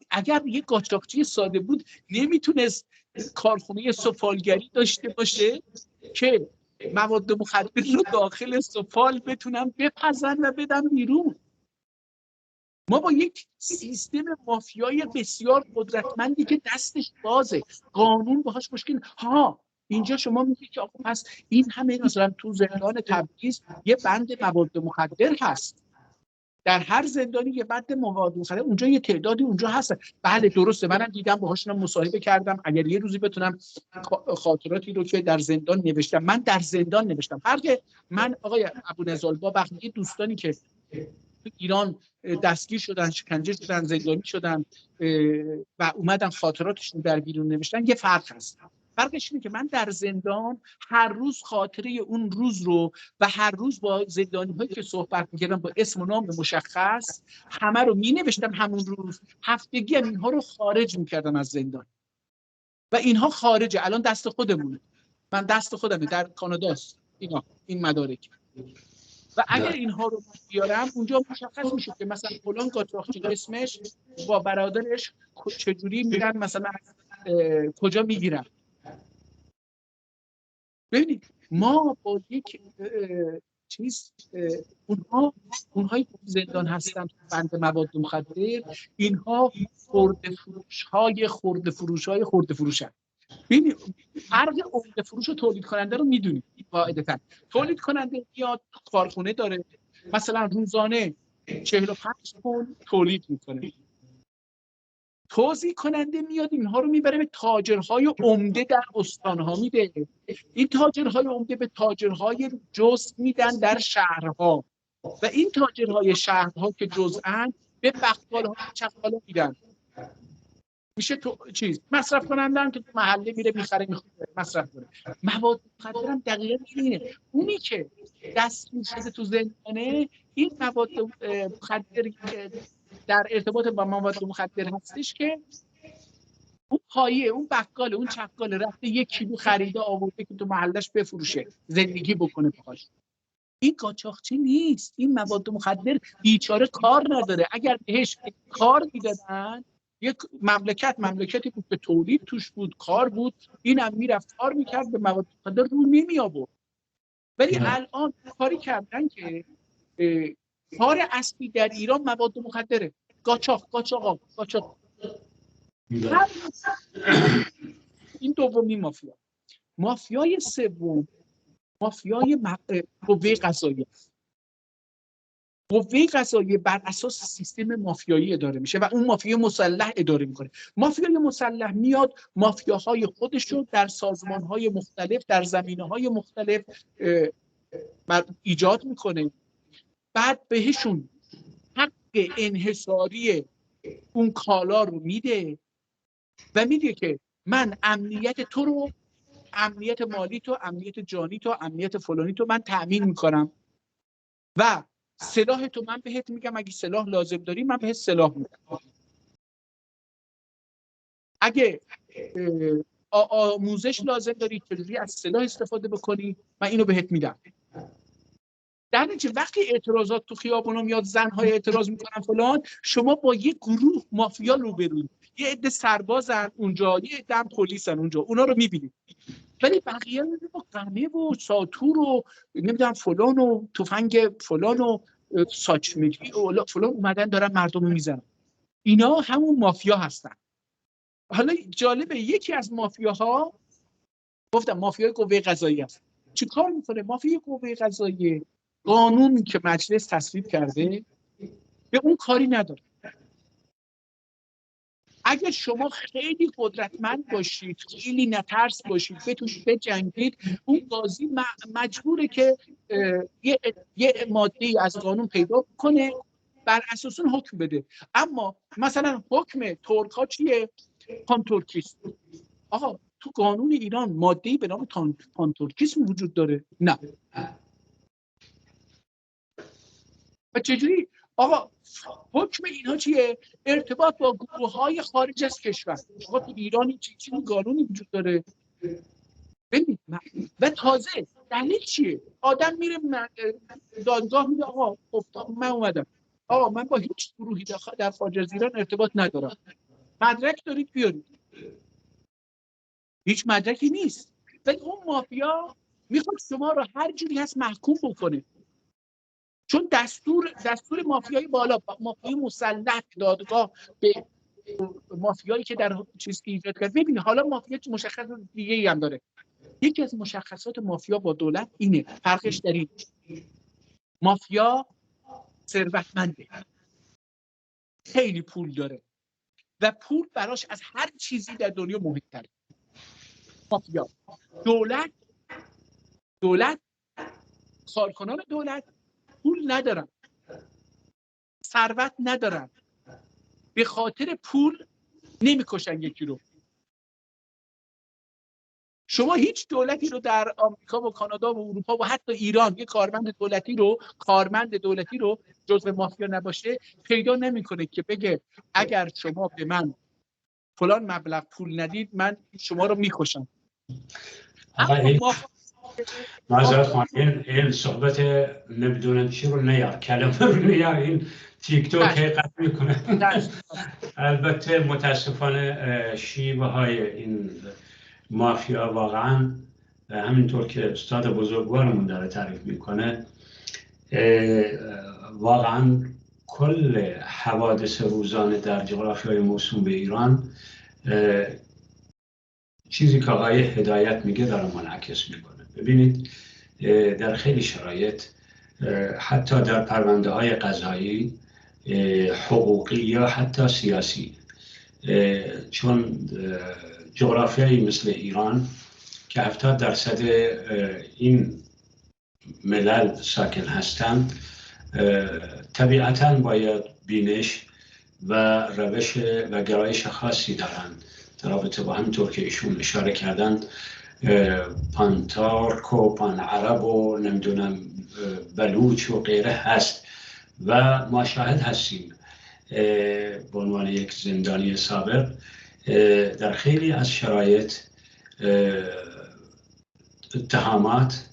اگر یک قاچاقچی ساده بود نمیتونست کارخونه سفالگری داشته باشه که مواد مخدر رو داخل سفال بتونن بپزن و بدن بیرون. ما با یک سیستم مافیای بسیار قدرتمندی که دستش بازه، قانون باهاش مشکل. اینجا شما میگید که آقا پس این همه مثلا تو زندان تبریز یه بند مواد مخدر هست، در هر زندانی یه بند مواد مخدر، اونجا یه تعدادی اونجا هست. بله درسته، منم دیدم، باهاشون مصاحبه کردم. اگر یه روزی بتونم خاطراتی رو که در زندان نوشتم، من در زندان نوشتم. من آقای ابونظالبا وقتی دوستانی که ایران دستگیر شدن، شکنجه شدن، زندانی شدن و اومدن خاطراتشون در بیرون نوشتن، یه فرق هست. فرقش اینه که من در زندان هر روز خاطره اون روز رو و هر روز با زندانی‌هایی که صحبت می‌کردم با اسم و نام مشخص همه رو می‌نوشتم همون روز. هفتگی هم اینها رو خارج می‌کردم از زندان و اینها خارجه، الان دست خودمونه. من دست خودمه، در کاناداست این مدارک. و اگر اینها رو بیارم اونجا مشخص میشه که مثلا فلان قاچاقچی اسمش با برادرش چجوری میرن، مثلا کجا میگیرن. ببینید ما با یک اونهایی که زندان هستن بند مواد مخدر، اینها خرده فروشن. ببینید فرق عمده فروش و تولید کننده رو میدونید قاعدتاً. تولید کننده میاد کارخونه داره، مثلا روزانه 45 تن تولید میکنه. توزیع کننده میاد اینها رو میبره به تاجرهای عمده در استانها میده. این تاجرهای عمده به تاجرهای جزء میدن در شهرها و این تاجرهای شهرها که جزءن به بقالها و چقالا میدن. میشه تو مصرف کننده هم که تو محله میره میخره مصرف کنه. مواد مخدر هم دقیقاً اینه. اونی که دستگیر شده تو زندانه، این مواد مخدر که در ارتباط با مواد مخدر هستش که اون پایه، اون بقاله، اون چقاله رفته 1 کیلو خریده آورده که تو محلش بفروشه، زندگی بکنه باهاش. این قاچاقچی نیست. این مواد مخدر بیچاره کار نداره. اگر بهش کار میدادن، یک مملکتی بود که تولید توش بود، کار بود، اینم میرفت کار میکرد، به مواد مخدر رو نمی آورد. ولی الان کاری کردن که کار اصلی در ایران مواد مخدره. قاچاق. این دومی مافیا. مافیای سوم مافیای قوه قضاییه. قوه قضاییه بر اساس سیستم مافیایی اداره میشه و اون مافیا مسلح اداره میکنه. مافیای مسلح میاد مافیاهای خودش رو در سازمانهای مختلف، در زمینه‌های مختلف ایجاد میکنه. بعد بهشون حق انحصاری اون کالا رو میده و میگه که من امنیت تو رو، امنیت مالی تو، امنیت جانی تو، امنیت فلانی تو من تأمین میکنم و سلاح تو من بهت میگم، اگه سلاح لازم داری من بهت سلاح میدم. اگه آموزش لازم داری چجوری از سلاح استفاده بکنی من اینو بهت میدم. در نتیجه وقتی اعتراضات تو خیابونا میاد، زن‌های اعتراض میکنن فلان، شما با یک گروه مافیا روبروید. یه عده سربازن اونجا، یه عده هم پلیسن اونجا، اونا رو میبینید. ولی بقیه رو با قمه و ساتور و نمیدونم فلان و تفنگ فلان و ساچمگی و فلان اومدن دارن مردم رو میزنن. اینا همون مافیا هستن. حالا جالبه یکی از مافیاها، گفتم مافیای قوه قضاییه است، چی کار میکنه؟ مافیای قوه قضاییه قانون که مجلس تصویب کرده به اون کاری نداره. اگر شما خیلی قدرتمند باشید، خیلی نترس باشید، بتونید بجنگید، اون قاضی مجبوره که یه ماده‌ای از قانون پیدا کنه بر اساس اون حکم بده. اما مثلا حکم ترک‌ها چیه؟ پانتورکیسم. آقا تو قانون ایران ماده‌ای به نام پانتورکیسم وجود داره؟ نه. و چجوری؟ آقا حکم اینا چیه؟ ارتباط با گروه‌های خارج از کشور. آقا تو ایرانی چی قانونی وجود داره؟ ببین و تازه دلیل چیه؟ آدم میره دادگاه میگه آقا من اومدم، آقا من با هیچ گروهی در خارج از ایران ارتباط ندارم، مدرک دارید بیارید. هیچ مدرکی نیست. ولی اون مافیا میخواد شما رو هر جوری هست محکوم بکنه، چون دستور مافیای بالا، مافیای مسلح دادگاه به مافیایی که در چیز ایجاد کرد. ببینید حالا مافیا مشخص دیگه ای هم داره. یکی از مشخصات مافیا با دولت اینه، فرقش در این مافیا ثروتمنده، خیلی پول داره و پول براش از هر چیزی در دنیا مهمتره. مافیا دولت کارکنان دولت پول ندارن، ثروت ندارن، به خاطر پول نمیکشن یکی رو. شما هیچ دولتی رو در آمریکا و کانادا و اروپا و حتی ایران یه کارمند دولتی رو جزو مافیا نباشه پیدا نمیکنه که بگه اگر شما به من فلان مبلغ پول ندید من شما رو میکشم. معذرت خواهم، این صحبت نمیدونم چی رو نیار، کلمه رو نیار، این تیک توک قطع میکنه. البته متاسفانه شیوه های این مافیا واقعا همینطور که استاد بزرگوارمون داره تعریف میکنه، واقعا کل حوادث روزانه در جغرافیای موسوم به ایران چیزی که آقای هدایت میگه داره منعکس میکنه. ببینید در خیلی شرایط حتی در پرونده های قضایی، حقوقی یا حتی سیاسی، چون جغرافیایی مثل ایران که 70% این ملل ساکن هستند، طبیعتاً باید بینش و روش و گرایش خاصی دارند در رابطه با همینطور که ایشون اشاره کردند پانتارک و پان عرب و نمیدونم بلوچ و غیره هست و ما شاهد هستیم به عنوان یک زندانی سابق در خیلی از شرایط اتهامات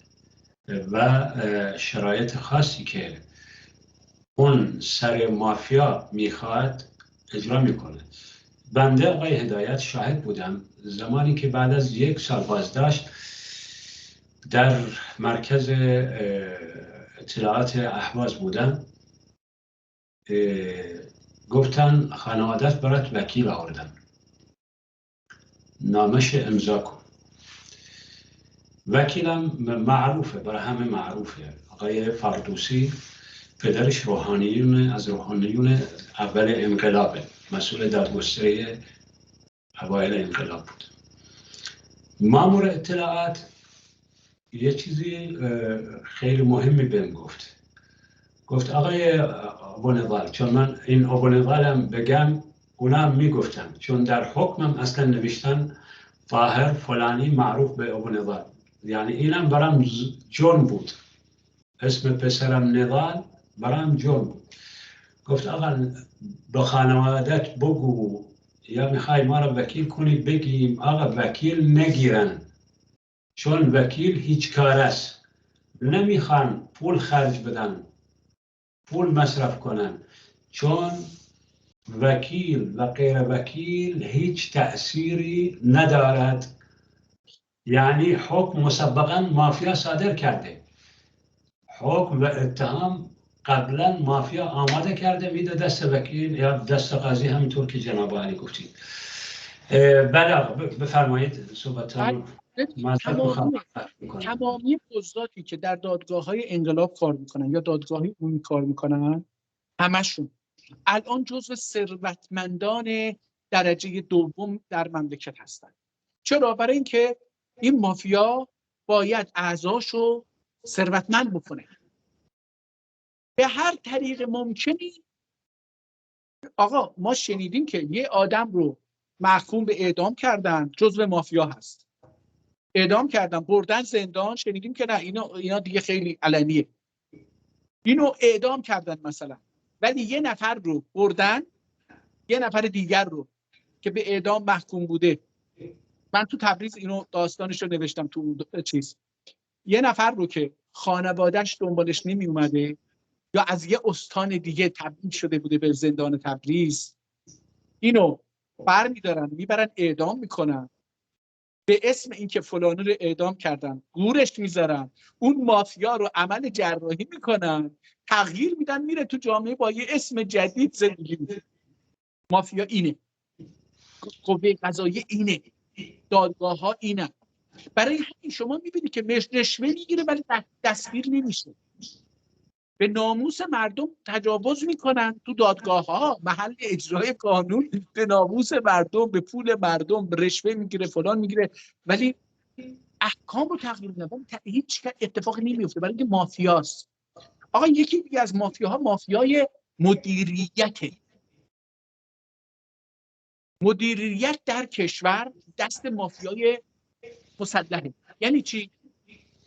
و شرایط خاصی که اون سر مافیا میخواد اجرا میکنه. بنده آقای هدایت شاهد بودم زمانی که بعد از 1 سال بازداشت در مرکز اطلاعات اهواز بودم، گفتن خانوادت برات وکیل آوردن، نامش امضا کن. وکیلم معروفه، برای همه معروفه، آقای فردوسی، پدرش روحانیون از روحانیون اول انقلابه، مسئول دادگستری اوایل انقلاب بود. مامور اطلاعات یه چیزی خیلی مهمی بهم گفت آقای ابونضال، چون من این ابونضالم بگم اونا هم میگفتن، چون در حکمم اصلا نوشتن طاهر فلانی معروف به ابونضال، یعنی اینم برام جرم بود، اسم پسرم نضال برام جرم بود. گفت آقا با خانوادت بگو یا میخوای ما رو وکیل کنی بگیم آقا وکیل نگیرن، چون وکیل هیچ کار است، نمیخوان پول خرج بدن، پول مصرف کنن، چون وکیل و غیر وکیل هیچ تأثیری ندارد. یعنی حکم مسبقاً مافیا صادر کرده، حکم و اتهام قبلا مافیا آماده کرده میده دست وکیل یا دست قاضی، همینطور که جناب علی گفتید. بله آقا بفرمایید صحبتتون. تمامی قضاتی که در دادگاه‌های انقلاب کار میکنن یا دادگاه‌های عمومی کار میکنن، همشون الان جزو ثروتمندان درجه دوم در مملکت هستن. چرا؟ برای اینکه این مافیا باید اعضاشو ثروتمند بکنه به هر طریق ممکنی. آقا ما شنیدیم که یه آدم رو محکوم به اعدام کردن، جزو مافیا هست، اعدام کردن بردن زندان، شنیدیم که نه اینا دیگه خیلی علنیه، اینو اعدام کردن مثلا، ولی یه نفر رو بردن، یه نفر دیگر رو که به اعدام محکوم بوده. من تو تبریز اینو داستانش رو نوشتم تو چیز. یه نفر رو که خانواده‌اش دنبالش نمی اومده یا از یه استان دیگه تبعید شده بوده به زندان تبریز، اینو برمیدارن میبرن اعدام میکنن، به اسم اینکه فلانی رو اعدام کردن گورش میذارن، اون مافیا رو عمل جراحی میکنن، تغییر میدن، میره تو جامعه با یه اسم جدید زندگی میکنه. مافیا اینه، قوه قضاییه اینه، دادگاه ها اینه. برای همین شما میبینید که رشوه میگیره ولی دستگیر نمیشه. به ناموس مردم تجاوز میکنن تو دادگاه ها، محل اجرای قانون، به ناموس مردم، به پول مردم رشوه میگیره، فلان میگیره، ولی احکام رو تغییر میدن، هیچ اتفاقی نمیفته برای اینکه مافیاست. آقا یکی دیگه از مافیاها مافیای مدیریته. مدیریت در کشور دست مافیای مسلحه. یعنی چی؟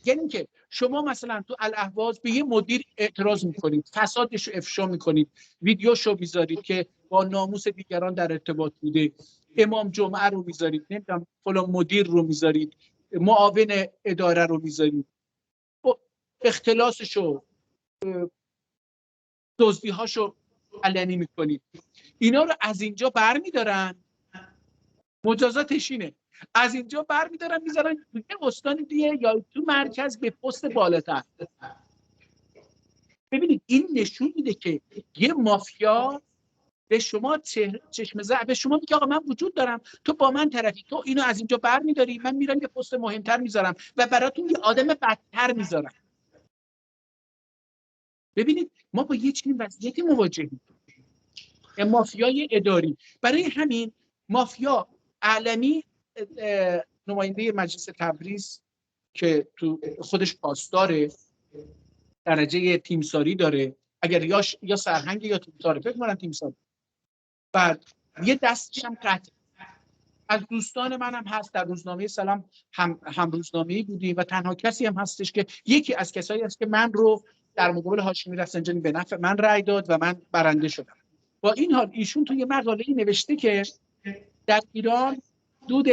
یعنی که شما مثلا تو الاهواز به یه مدیر اعتراض میکنید، فسادش رو افشا میکنید، ویدیوشو میذارید که با ناموس دیگران در ارتباط بوده، امام جمعه رو میذارید، نمیدونم فلان مدیر رو میذارید، معاون اداره رو میذارید، اختلاسشو، دزدیهاشو علنی میکنید. اینا رو از اینجا برمیدارن، مجازاتش اینه، از اینجا برمیدارن میذارن توی استان دیگه یا تو مرکز به پست بالاتر. ببینید این نشون میده که یه مافیا به شما چشم زرد، به شما میگه آقا من وجود دارم، تو با من طرفی، تو اینو از اینجا برمیداری، من میرم یه پست مهمتر میذارم و براتون یه آدم بدتر میذارم. ببینید ما با یه چنین وضعیتی مواجهیم، مافیای اداری. برای همین مافیا علمی، نماینده مجلس تبریز که تو خودش پاسداره، درجه تیمساری داره، اگر یا سرهنگ یا تیمساره، فکر کنم تیمساری، بعد یه دستش هم قطع. از دوستان منم هست، در روزنامه سلام هم روزنامه‌ای بودیم و تنها کسی هم هستش که یکی از کسایی است که من رو در مقابل هاشمی رفسنجانی به نفع من رأی داد و من برنده شدم. با این حال ایشون توی مقاله‌ای نوشته که در ایران حدود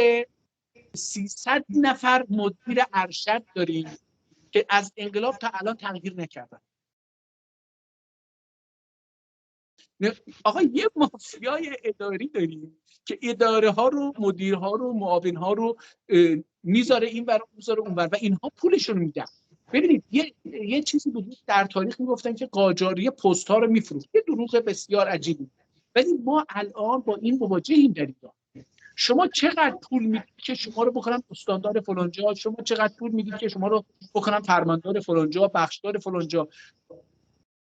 300 نفر مدیر ارشد داریم که از انقلاب تا الان تغییر نکردن. آقا یه مافیای اداری داریم که اداره ها رو، مدیرها رو، معاون ها رو میذاره این ور، میذاره اون ور و اینها پولشون رو میدن. ببینید یه چیزی بود در تاریخ میگفتن که قاجاری پست ها رو میفروخت، یه دروغ بسیار عجیبی، ولی ما الان با این مواجهیم در ایران. شما چقدر پول میدید که شما رو بکنن استاندار فلانجا، شما چقدر پول میدید که شما رو بکنن فرماندار فلانجا، بخشدار فلانجا.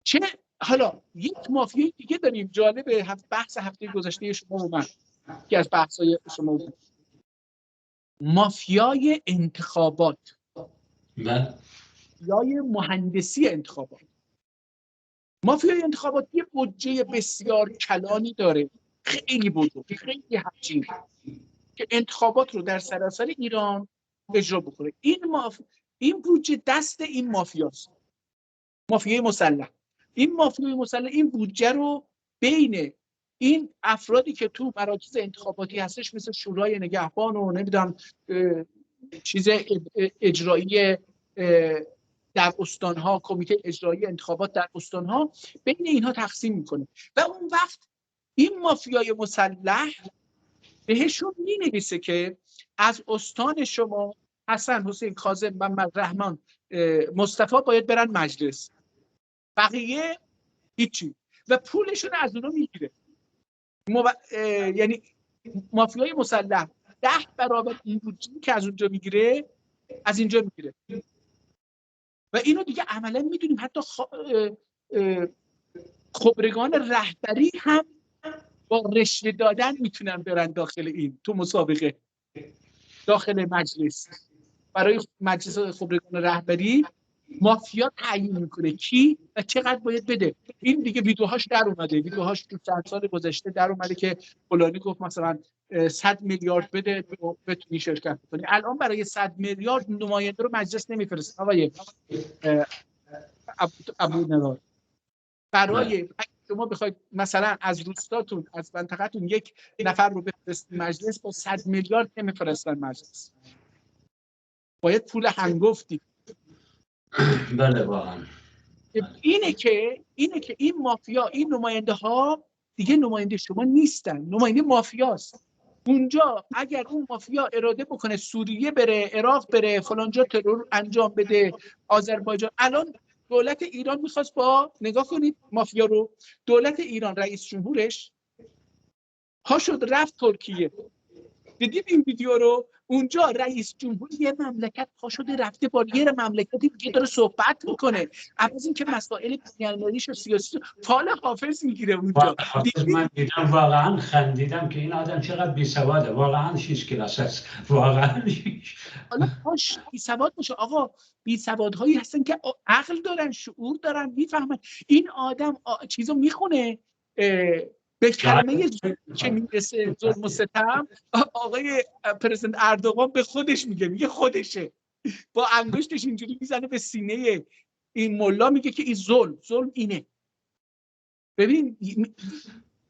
چه حالا یک مافیای دیگه داریم جالب، بحث هفته گذشته شما و من که از بحث‌های شما بود، مافیای انتخابات، مافیای مهندسی انتخابات. مافیای انتخابات یه بودجه بسیار کلانی داره، خیلی بزرگ، خیلی حجیمی، که انتخابات رو در سراسر ایران اجرا بکنه. این بودجه دست این مافیاست، مافیای مسلح. این مافیای مسلح این بودجه رو بین این افرادی که تو مراکز انتخاباتی هستش، مثل شورای نگهبان و نمیدونم چیز اجرایی در استانها، کمیته اجرایی انتخابات در استانها، بین اینها تقسیم میکنه و اون وقت این مافیای مسلح بهشون مینویسه که از استان شما حسن، حسین، کاظم، محمد، رحمان، مصطفی باید برن مجلس. بقیه هیچی و پولشون از اونها میگیره. یعنی مافیای مسلح 10 برابر این بودجه که از اونجا میگیره از اینجا میگیره و اینو دیگه عملا میدونیم. حتی خبرگان رهبری هم با رشوه دادن میتونن برن داخل این تو مسابقه داخل مجلس. برای مجلس خبرگان رهبری مافیا تعیین میکنه کی و چقدر باید بده. این دیگه ویدیوهاش در اومده، ویدیوهاش تو چند سال گذشته در اومده که فلانی گفت مثلا 100 میلیارد بده بتونی شرکت کنی. الان برای 100 میلیارد نماینده رو مجلس نمیفرسته آقای ابو نوار. برای شما بخواید مثلا از روستاتون از منطقه‌تون یک نفر رو بفرستید مجلس با 100 میلیارد نمیفرستن مجلس. باید پول هنگفتی. بله واقعا. اینه که این مافیا، این نماینده ها دیگه نماینده شما نیستن، نماینده مافیاست. اونجا اگر اون مافیا اراده بکنه سوریه بره، عراق بره، فلانجا ترور انجام بده، آذربایجان. الان دولت ایران میخواست با نگاه کنید مافیا رو، دولت ایران رئیس جمهورش ها شد رفت ترکیه. دیدید این ویدیو رو؟ اونجا رئیس جمهور یه مملکت پا شده رفته با یه مملکتی دیگه داره صحبت میکنه، عوض این که مسائل بین‌المللیش و سیاسی فال حافظ میگیره اونجا. من دیدم واقعا خندیدم که این آدم چقدر بی‌سواده، واقعا 6 کلاس است واقعا. حالا باش بی‌سواد باشه آقا، بی‌سوادهایی هستن که عقل دارن، شعور دارن، میفهمن. این آدم چیزو میخونه به کلمه که میرسه ظلم و ستم. آقای پرزیدنت اردوغان به خودش میگه خودشه، با انگشتش اینجوری میزنه به سینه این ملا، میگه که این ظلم اینه. ببین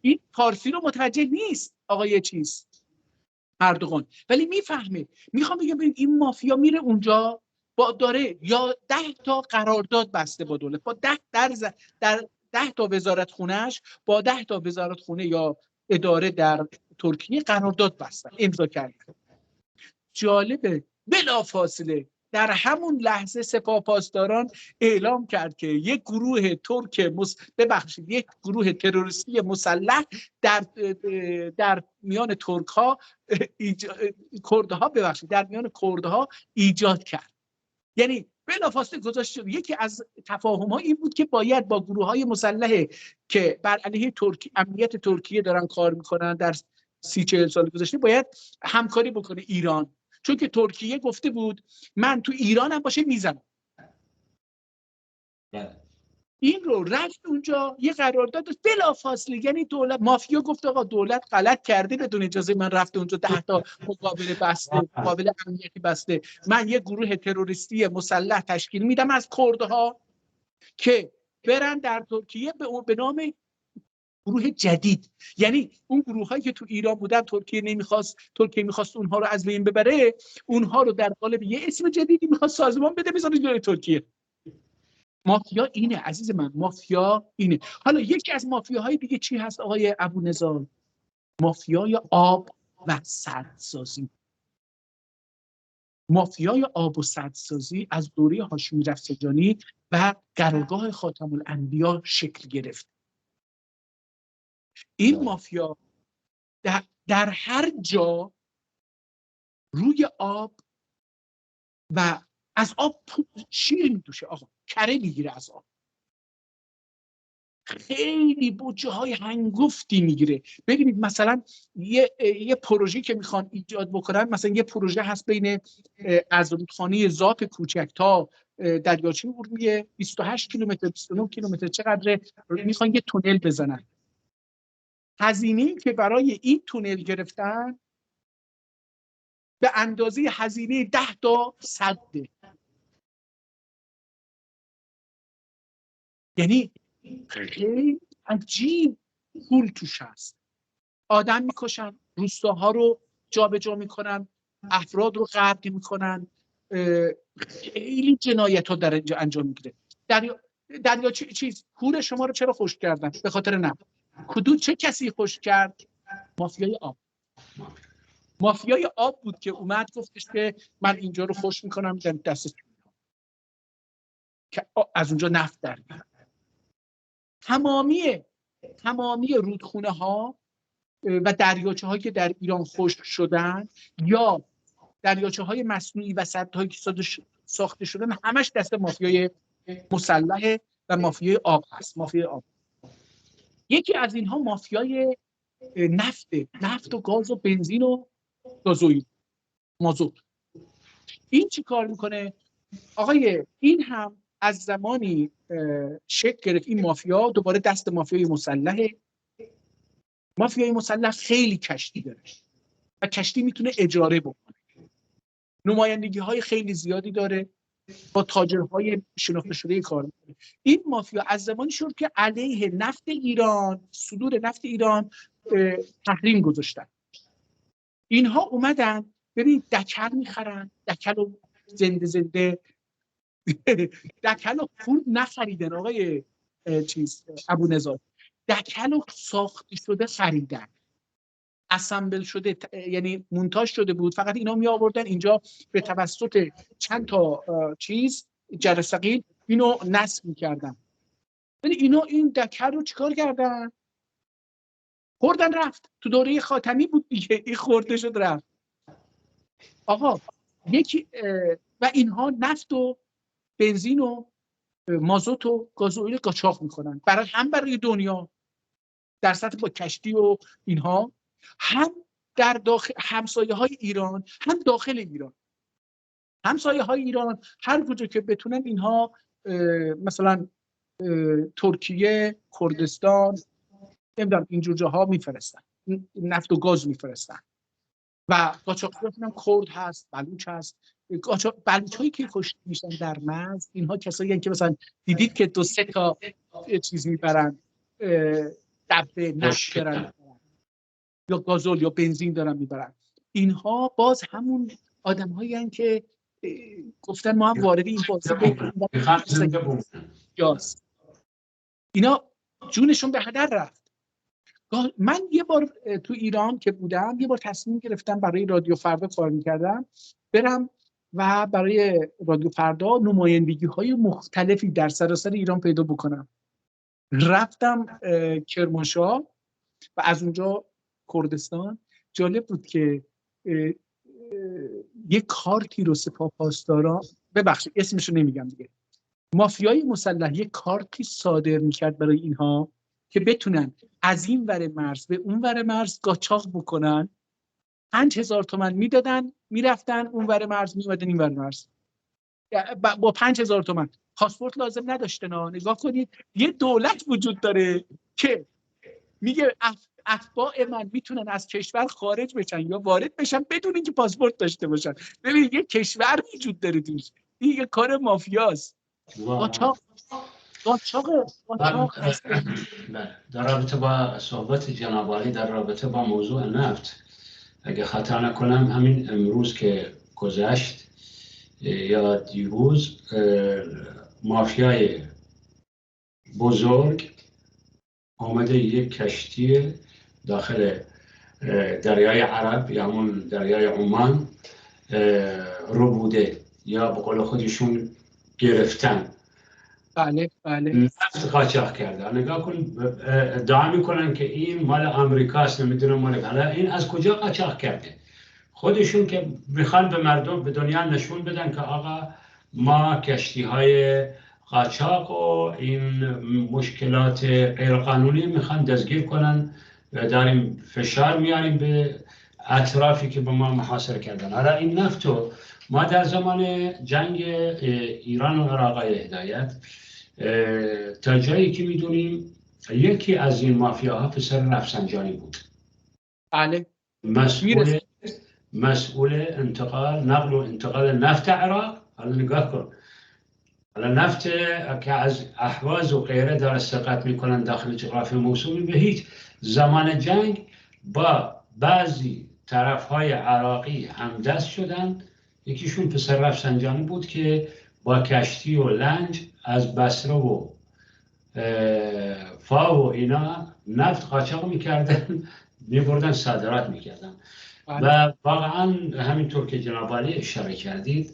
این فارسی رو متوجه نیست آقای اردوغان، ولی میفهمه. میخوام بگم ببین این مافیا میره اونجا با داره یا 10 تا قرارداد بسته با دولت، با 10 تا وزارت خونهش با 10 تا وزارت خونه یا اداره در ترکیه قرارداد بستن، امضا کردن. جالبه بلافاصله در همون لحظه سپاه پاسداران اعلام کرد که یک گروه یک گروه تروریستی مسلح در میان ترک‌ها در میان کردها ایجاد کرد. یعنی بلافاصله گذاشت. یکی از تفاهم‌ها این بود که باید با گروه‌های مسلح که بر علیه امنیت ترکیه دارن کار میکنن در 30-40 سال گذشته باید همکاری بکنه ایران، چون که ترکیه گفته بود من تو ایران هم باشه میزنم. این رو رفت اونجا یه قرارداد بلافاصله. یعنی دولت مافیا گفت آقا دولت غلط کرده، بدون اجازه من رفته اونجا 10 تا مقابله بسته، مقابله امنیتی بسته. من یه گروه تروریستی مسلح تشکیل میدم از کردها که برن در ترکیه به نام گروه جدید. یعنی اون گروهایی که تو ایران بودن ترکیه میخواست اونها رو از بین ببره، اونها رو در قالب یه اسم جدیدی میخواست سازمان بده بذاره جلوی ترکیه. مافیا اینه عزیز من، مافیا اینه. حالا یکی از مافیاهای دیگه چی هست آقای ابونظار؟ مافیای آب و سدسازی. مافیای آب و سدسازی از دوره هاشمی رفسنجانی و قرارگاه خاتم الانبیا شکل گرفت. این مافیا در هر جا روی آب و از آب شیر میدوشه آقا، کره میگیره از آب، خیلی بودجه های هنگفتی میگیره. ببینید مثلا یه پروژه که میخوان ایجاد بکنن، مثلا یه پروژه هست بین از رودخانه زاپ کوچک تا دریاچه ارومیه 28 کیلومتر 29 کیلومتر چقدر میخوان یه تونل بزنن. هزینه‌ای که برای این تونل گرفتن به اندازه هزینه 10 تا سده. یعنی خیلی عجیب پول توش هست. آدم میکشن، روستاها رو جابجا میکنن، افراد رو غرق میکنن، خیلی جنایت ها در اینجا انجام میگیره. دریا کور شما رو چرا خشک کردن؟ به خاطر نفت. چه کسی خشک کرد؟ مافیای آب. مافیای آب بود که اومد گفتش که من اینجا رو خشک میکنم دست که از اونجا نفت در میاد. تمامی رودخونه ها و دریاچه هایی که در ایران خشک شدن یا دریاچه های مصنوعی و سدهایی که ساخته شدن همش دست مافیای مسلح و مافیای آب هست. مافیای آب. یکی از اینها مافیای نفت و گاز و بنزین و گازوئیل، مازوت. این چی کار میکنه؟ آقای این هم از زمانی شکل گرفت این مافیا، دوباره دست مافیای مسلحه. مافیای مسلح خیلی کشتی داره و کشتی میتونه اجاره بکنه، نمایندگی های خیلی زیادی داره، با تاجرهای شناخته شده کار میکنه. این مافیا از زمانی شد که علیه نفت ایران، صدور نفت ایران تحریم گذاشتن. اینها اومدن ببین دکل میخرن، دکل رو زنده دکل رو خورد نخریدن آقای ابو نزار، دکل رو ساخته شده خریدن، اسمبل شده، یعنی مونتاژ شده بود، فقط اینا می آوردن اینجا به توسط چند تا جرثقیل اینو نصب می‌کردن. یعنی اینا این دکل رو چیکار کردن؟ خوردن رفت. تو دوره خاتمی بود دیگه، این خورده شد رفت. آقا یکی و اینها نفت و بنزین و مازوت و گازوئیل قاچاق میکنن برای دنیا، در سطح با کشتی و اینها، هم در داخل همسایه های ایران، هم داخل ایران. همسایه های ایران هر کجا که بتونن اینها مثلا ترکیه، کردستان، نمیدونم اینجور جاها میفرستن، نفت و گاز میفرستن. و قاچاقچی‌ها هم کرد هست، بلوچ هست. بلوچ‌هایی که کشته میشن در مرز، اینها کسایی هستند که مثلا دیدید که 2-3 تا چیز میبرن، دبه نفت دارن یا گازول یا بنزین دارن میبرن. اینها باز همون آدم‌هایی هستند که گفتن ما هم وارد این بازی بشیم. اینا جونشون به هدر رفت. من یه بار تو ایران که بودم، یه بار تصمیم گرفتم برای رادیو فردا کار میکردم، برم و برای رادیو فردا نمایندگی‌های مختلفی در سراسر ایران پیدا بکنم. رفتم کرمانشاه و از اونجا کردستان. جالب بود که یه کارتی رو سپاه پاسداران، ببخشید اسمشو نمیگم دیگه، مافیای مسلح یه کارتی صادر میکرد برای اینها که بتونن از این ور مرز به اون ور مرز قاچاق بکنن. 5000 تومان میدادن، میرفتن اون ور مرز، میومدن این ور مرز با 5000 تومان. پاسپورت لازم نداشتن. نگاه کنید، یه دولت وجود داره که میگه اتباع من میتونن از کشور خارج بشن یا وارد بشن بدون اینکه پاسپورت داشته باشن. ببین یه کشور وجود داره توش. این یه کار مافیاست. قاچاق در رابطه با صحبت جناب عالی در رابطه با موضوع نفت، اگه خطا نکنم همین امروز که گذشت یا دیروز، مافیای بزرگ آمده یک کشتی داخل دریای عرب یا همون دریای عمان رو بوده، یا به قول خودشون گرفتن. بله نفت قاچاق کرده. نگاه کن، ادعا میکنن که این مال آمریکاست، نمیدونم مال، حالا این از کجا قاچاق کرده؟ خودشون که میخوان به مردم، به دنیا نشون بدن که آقا ما کشتی های قاچاق و این مشکلات غیرقانونی میخوان دستگیر کنن و داریم فشار میاریم به اطرافی که به ما محاصره کردن. حالا این نفتو ما در زمان جنگ ایران و عراق هدایت تا جایی که میدونیم یکی از این مافیاها پسر رفسنجانی بود. بله. مسئول نقل و انتقال نفت عراق. حالا نگاه کن، حالا نفت که از اهواز و غیره داره سرقت میکنن داخل جغرافی موسومی، به هیچ زمان جنگ با بعضی طرفهای عراقی همدست شدن. یکیشون پسر رفسنجانی بود که با کشتی و لنج از بصره و فا و اینا نفت قاچاق میکردن، میبردن صادرات میکردن. و واقعا همینطور که جناب عالی اشاره کردید،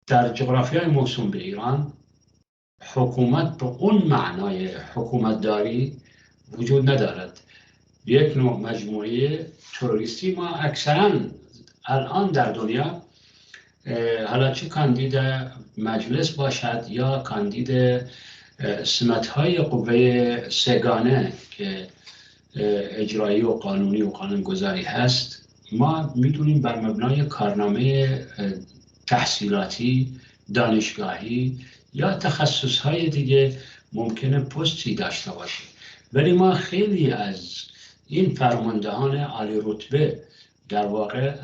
در جغرافیای موسوم به ایران حکومت به اون معنای حکومتداری وجود ندارد. یک نوع مجموعه تروریستی. ما اکثرا الان در دنیا حالا چه کاندید مجلس باشد یا کاندید سمت‌های قوه سگانه که اجرایی و قانونی و قانونگذاری هست، ما میدونیم بر مبنای کارنامه تحصیلاتی، دانشگاهی یا تخصصهای دیگه ممکنه پستی داشته باشه، ولی ما خیلی از این فرماندهان عالی رتبه در واقع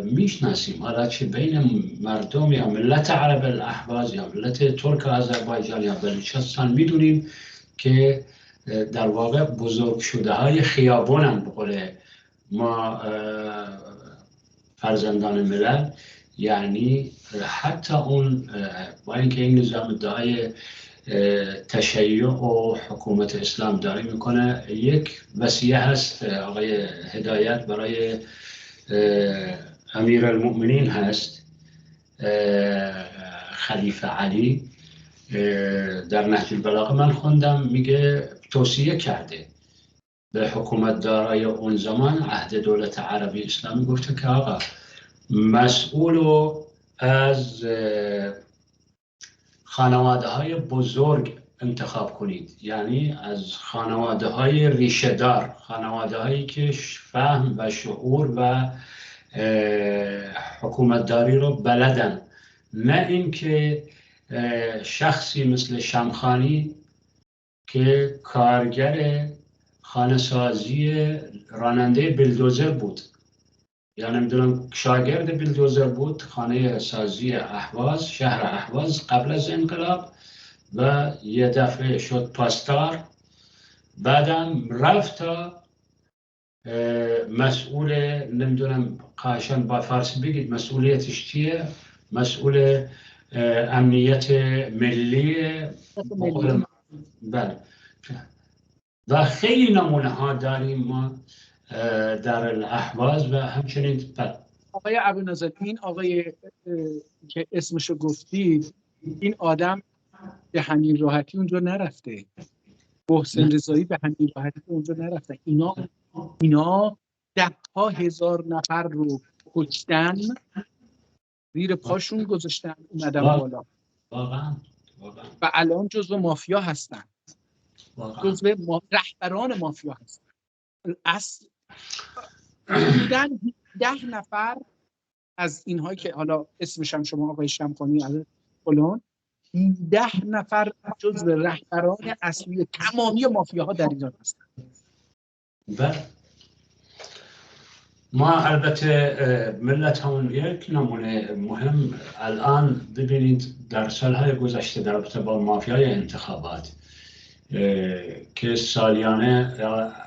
میشناسیم، حالا چه بین مردم یا ملت عرب الاحواز یا ملت ترک آذربایجان یا بلوچستان، میدونیم که در واقع بزرگ شده های خیابانن به قول ما فرزندان ملل. یعنی حتی اون با اینکه این نظام ادعای تشیع و حکومت اسلام داره میکنه، یک وصیه هست آقای هدایت برای امیر المؤمنین هست خلیفه علی در نهج البلاغه من خوندم، میگه توصیه کرده به حکومت دارای اون زمان عهد دولت عربی اسلامی، گفته که آقا مسئول از خانواده های بزرگ انتخاب کنید، یعنی از خانواده های ریشه دار، خانواده هایی که فهم و شعور و حکومتداری رو بلدن، نه اینکه شخصی مثل شمخانی که کارگر خانه‌سازی راننده بلدوزر بود یا نمیدونم شاگرد بلدوزر بود، خانه سازی اهواز، شهر اهواز قبل از انقلاب، و یه دفعه شد پاسدار، بعدم رفت تا مسئول، نمیدونم قاشن با فارسی بگید مسئولیتش چیه، مسئول امنیت ملی. بله. و خیلی نمونه ها داریم ما در الاحواز و همچنین. آقای ابونظر، این آقای که اسمشو گفتید، این آدم به همین راحتی اونجا نرفته، محسن رضایی به همین راحتی اونجا نرفته. اینا 10,000 هزار نفر رو کشتن، زیر پاشون گذاشتن، اومدن بالا واقعا. و الان جزو مافیا هستن، جزو رهبران مافیا هستن. اصل حدوداً 10 نفر از اینهایی که حالا اسمش هم شما آقای شمخانی از فلان، 10 نفر جزو رهبران اصلی تمامی مافیاها در ایران هستن. بله. ما البته ملت همون یک نمونه مهم الان ببینید در سالهای گذشته در رابطه با مافیای انتخابات که سالیانه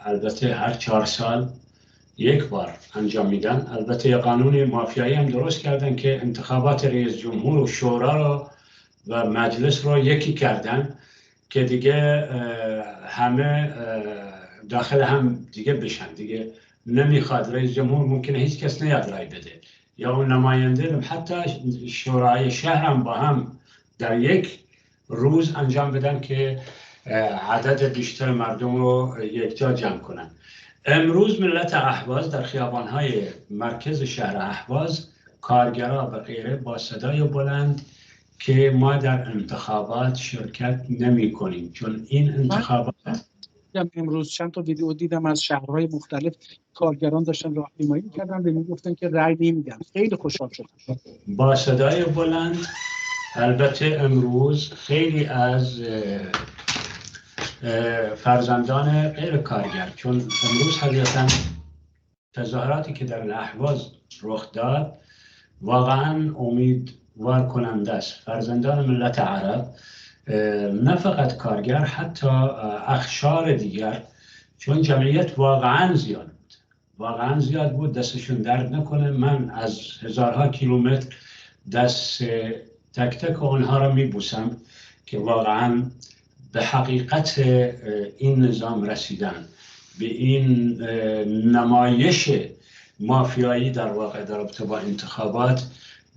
البته هر 4 سال یک بار انجام میدن، البته یه قانون مافیایی هم درست کردن که انتخابات رئیس جمهور و شورا رو و مجلس رو یکی کردن که دیگه همه داخل هم دیگه بشن، دیگه نمیخواد رئیس جمهور ممکنه هیچ کس نیاد رای بده یا اون نماینده، حتی شورای شهر هم با هم در یک روز انجام بدن که عدد بیشتر مردم رو یک جا جمع کنن. امروز ملت اهواز در خیابان‌های مرکز شهر اهواز، کارگرها و غیره با صدای بلند که ما در انتخابات شرکت نمی‌کنیم، چون این انتخابات امروز چند تا ویدیو دیدم از شهرهای مختلف، کارگران داشتن راهپیمایی می‌کردن و میگفتن که رأی نمیدن. خیلی خوشحال شدم با صدای بلند. البته امروز خیلی از فرزندان غیر کارگر، چون امروز حقیقتاً تظاهراتی که در اهواز رخ داد واقعاً امیدوار کننده است. فرزندان ملت عرب، نه فقط کارگر، حتی اقشار دیگر، چون جمعیت واقعاً زیاد بود، دستشون درد نکنه. من از هزارها کیلومتر دست تک تک اونها را میبوسم که واقعاً به حقیقت این نظام رسیدن، به این نمایش مافیایی در واقع در رابطه با انتخابات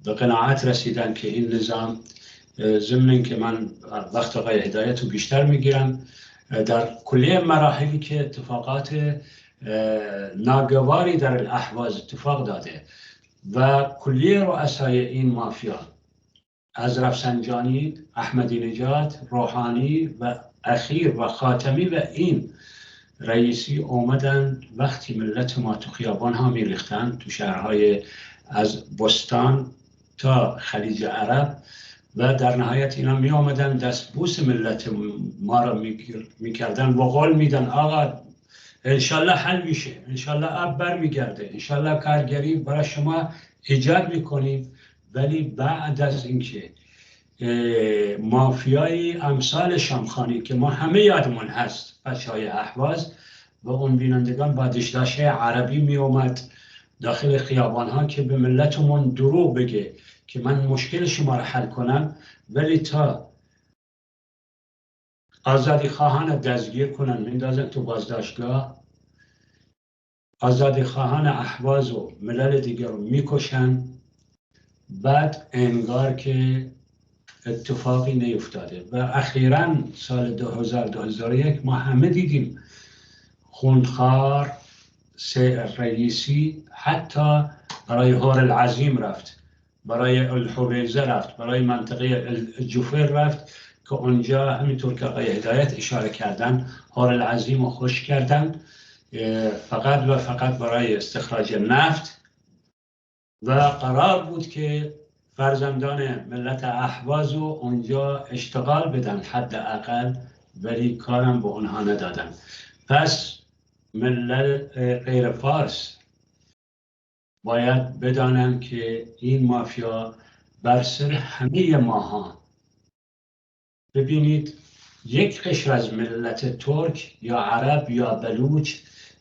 به قناعت رسیدن که این نظام ضمن اینکه من وقت آقای هدایت رو بیشتر میگیرم، در کلیه مراحلی که اتفاقات ناگواری در الاهواز اتفاق داده و کلیه رؤسای این مافیا از رفسنجانی، احمدی نژاد، روحانی و اخیر و خاتمی و این رئیسی اومدن وقتی ملت ما تو خیابان ها میریختن تو شهرهای از بستان تا خلیج عرب و در نهایت اینا می آمدن دستبوس ملت ما را میکردن و قول میدن آقا انشالله حل میشه، انشالله آب برمیگرده، انشالله کارگری برای شما ایجاد میکنیم. ولی بعد از اینکه مافیای امثال شامخانی که ما همه یادمون هست، بچهای اهواز و اون بینندگان با دشداشه عربی می اومد داخل خیابان ها که به ملتمون دروغ بگه که من مشکل شما را حل کنم، ولی تا آزادی خواهان دستگیر کنن میندازن تو بازداشتگاه، آزادی خواهان اهواز و ملل دیگر رو میکشن، بعد انگار که اتفاقی نیفتاده. و اخیراً سال 2001 ما همه دیدیم خونخوار رئیسی حتی برای هور العظیم رفت، برای الحویزه رفت، برای منطقه الجوفر رفت که اونجا همینطور که آقای هدایت اشاره کردن هور العظیم رو خوش کردن فقط و فقط برای استخراج نفت و قرار بود که فرزندان ملت اهواز رو اونجا اشتغال بدن حداقل، ولی کارم به اونها ندادن. پس ملت غیر فارس باید بدانن که این مافیا بر سر همه ماها. ببینید یک قشر از ملت ترک یا عرب یا بلوچ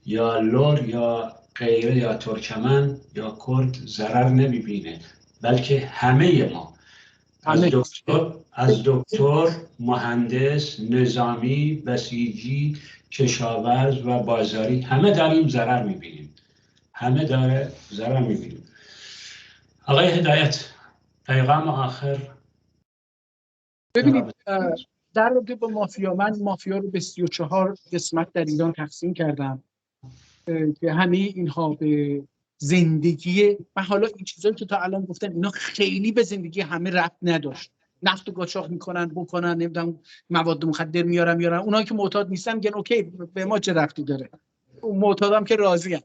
یا لور یا غیره یا ترکمن یا کرد ضرر نمیبینه، بلکه همه ما از دکتر، مهندس، نظامی، بسیجی، کشاورز و بازاری همه داریم ضرر میبینیم، همه داره ضرر میبینیم. آقای هدایت پیغام آخر. ببینید در رابطه با مافیا، من مافیا رو به 34 قسمت در ایران تقسیم کردم که همه اینها به زندگی و حالا این چیزایی که تا الان گفتم اینا خیلی به زندگی همه ربط نداشت. نفت و قاچاق میکنن بکنن، نمیدونم مواد مخدر میارن اونایی که معتاد نیستن میگن اوکی به ما چه ربطی داره، معتادم که راضی ام.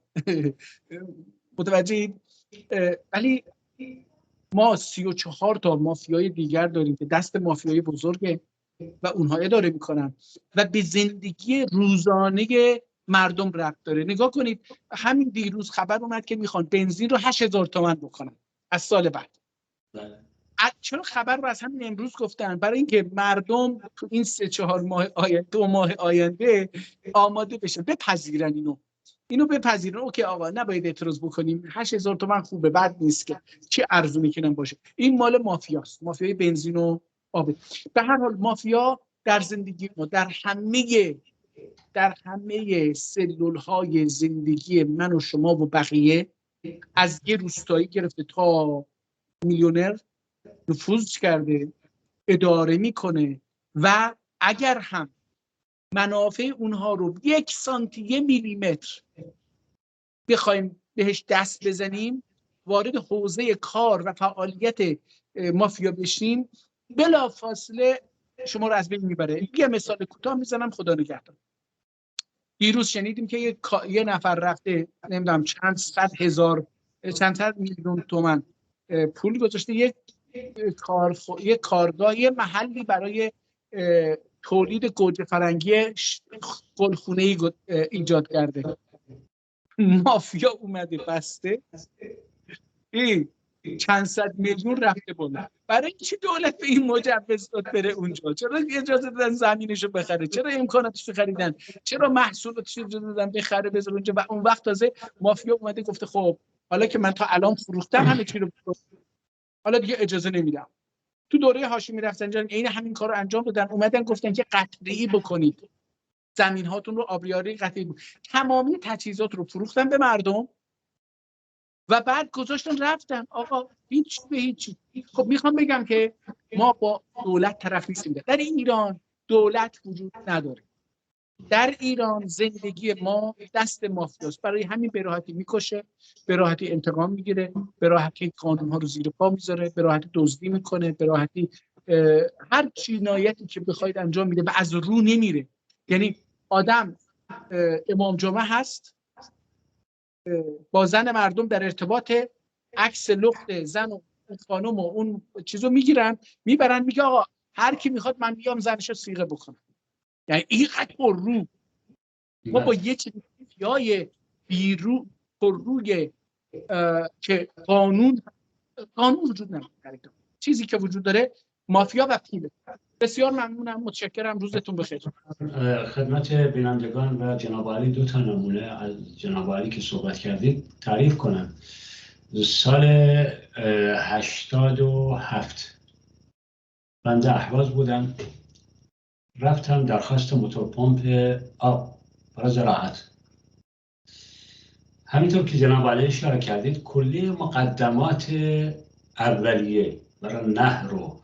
متوجه؟ ولی ما 34 تا مافیای دیگر داریم که دست مافیای بزرگه و اونها اداره میکنن و به زندگی روزانه مردم ربط داره. نگاه کنید همین دیروز خبر اومد که میخوان بنزین رو 8000 تومان بکنن از سال بعد. چرا خبر رو از همین امروز گفتن؟ برای اینکه مردم تو این 3-4 ماه آینده 2 ماه آینده آماده بشن، بپذیرن اینو بپذیرن. اوکی آقا نباید اعتراض بکنیم، 8000 تومان خوبه، بد نیست که چه ارزونی کنم باشه. این مال مافیاست، مافیای بنزین و آب. به هر حال مافیا در زندگی ما در همه سلول‌های زندگی من و شما و بقیه، از یه روستایی گرفته تا میلیونر نفوذ کرده، اداره میکنه و اگر هم منافع اونها رو 1 سانتی 1 میلیمتر بخوایم بهش دست بزنیم، وارد حوزه کار و فعالیت مافیا بشیم، بلافاصله شما رو از بین میبره. یه مثال کوتاه میزنم خدا نگهدار. دیروز شنیدیم که یه نفر رفته نمیدونم چند صد میلیون تومان پول گذاشته یک کارگاه، یه محلی برای تولید گوجه فرنگی گلخونه‌ای ایجاد کرده. مافیا اومده بسته، این چند صد میلیون رفته بالا. برای چی دولت به این مجوز داد بره اونجا؟ چرا اجازه دادن زمینشو بخره؟ چرا امکاناتشو خریدن؟ چرا محصولاتشو اجازه دادن بخره بذاره اونجا؟ و اون وقت تازه مافیا اومده گفته خب حالا که من تا الان فروختم همه چی رو، حالا دیگه اجازه نمیدم. تو دوره هاشمی رفسنجانی عین همین کارو انجام دادن، اومدن گفتن که قطعی بکنید، زمین هاتون رو آبیاری قطعی بود. تمامی تجهیزات رو فروختن به مردم و بعد گذاشتن رفتن. آقا هیچ به هیچ. خب میخوام بگم که ما با دولت طرف نیستیم. در ایران دولت وجود نداره. در ایران زندگی ما دست مافیاست. برای همین به راحتی میکشه، به راحتی انتقام میگیره، به راحتی قانون‌ها رو زیر پا میذاره، به راحتی دزدی میکنه، به راحتی هر جنایتی که بخواید انجام میده و از رو نمیره. یعنی آدم امام جمعه هست، با زن مردم در ارتباط، عکس لخت زن و خانم و اون چیزو میگیرن میبرن، میگه آقا هر کی میخواد من بیام زنشو صیغه بکنم. یعنی اینقدر پر رو ما با یه چیزای بیرو پر روی که قانون وجود نداره. چیزی که وجود داره مافیا و پوله. بسیار ممنونم، متشکرم، روزتون بخیر. خدمت بینندگان و جناب عالی 2 تا نمونه از جناب عالی که صحبت کردید تعریف کنم. سال 87 بنده اهواز بودم، رفتم درخواست موتور پمپ آب برای زراعت. همینطور که جناب علی اشاره کردید کلی مقدمات اولیه برای نهر و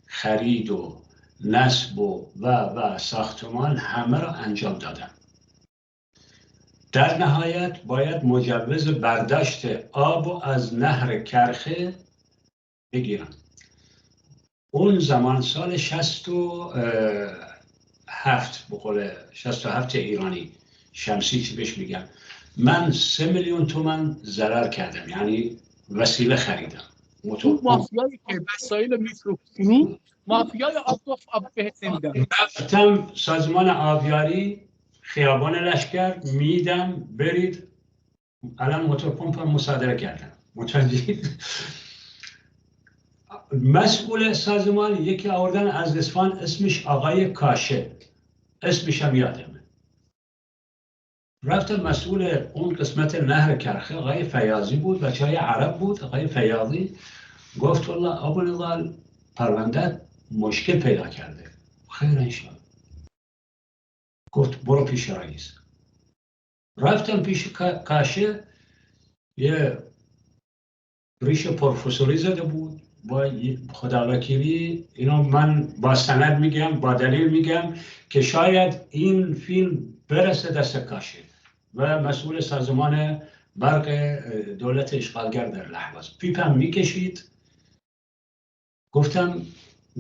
خرید و نصب و ساختمان همه را انجام دادم. در نهایت باید مجوز برداشت آب از نهر کرخه بگیرم. اون زمان سال 67 به قول 67 ایرانی شمسی چی بهش میگم، من 3 میلیون تومان ضرر کردم، یعنی وسیله خریدم. اون مافیایی که وسایل میفروخت، مافیای آب گفت آب بهت نمیدم. رفتم سازمان آبیاری خیابان لشکر، میدم برید، الان موتور پمپ هم مصادره کردم. متوجه مسئول سازمان یکی آوردن از اصفهان، اسمش آقای کاشه، اسمش هم یادمه. رفتم مسئول اون قسمت نهر کرخه آقای فیاضی بود، بچه‌های عرب بود. آقای فیاضی گفت والله آبو نضال پرونده مشکل پیدا کرده. خیر انشاءالله. گفت برو پیش رئیس. رفتم پیش کاشه، یه ریش پروفسوری زده بود با خداوکیلی. اینو من با سند میگم، با دلیل میگم که شاید این فیلم برسه دست کاشه و مسئول سازمان برق دولت اشغالگر در لحواس. پیپم میکشید. گفتم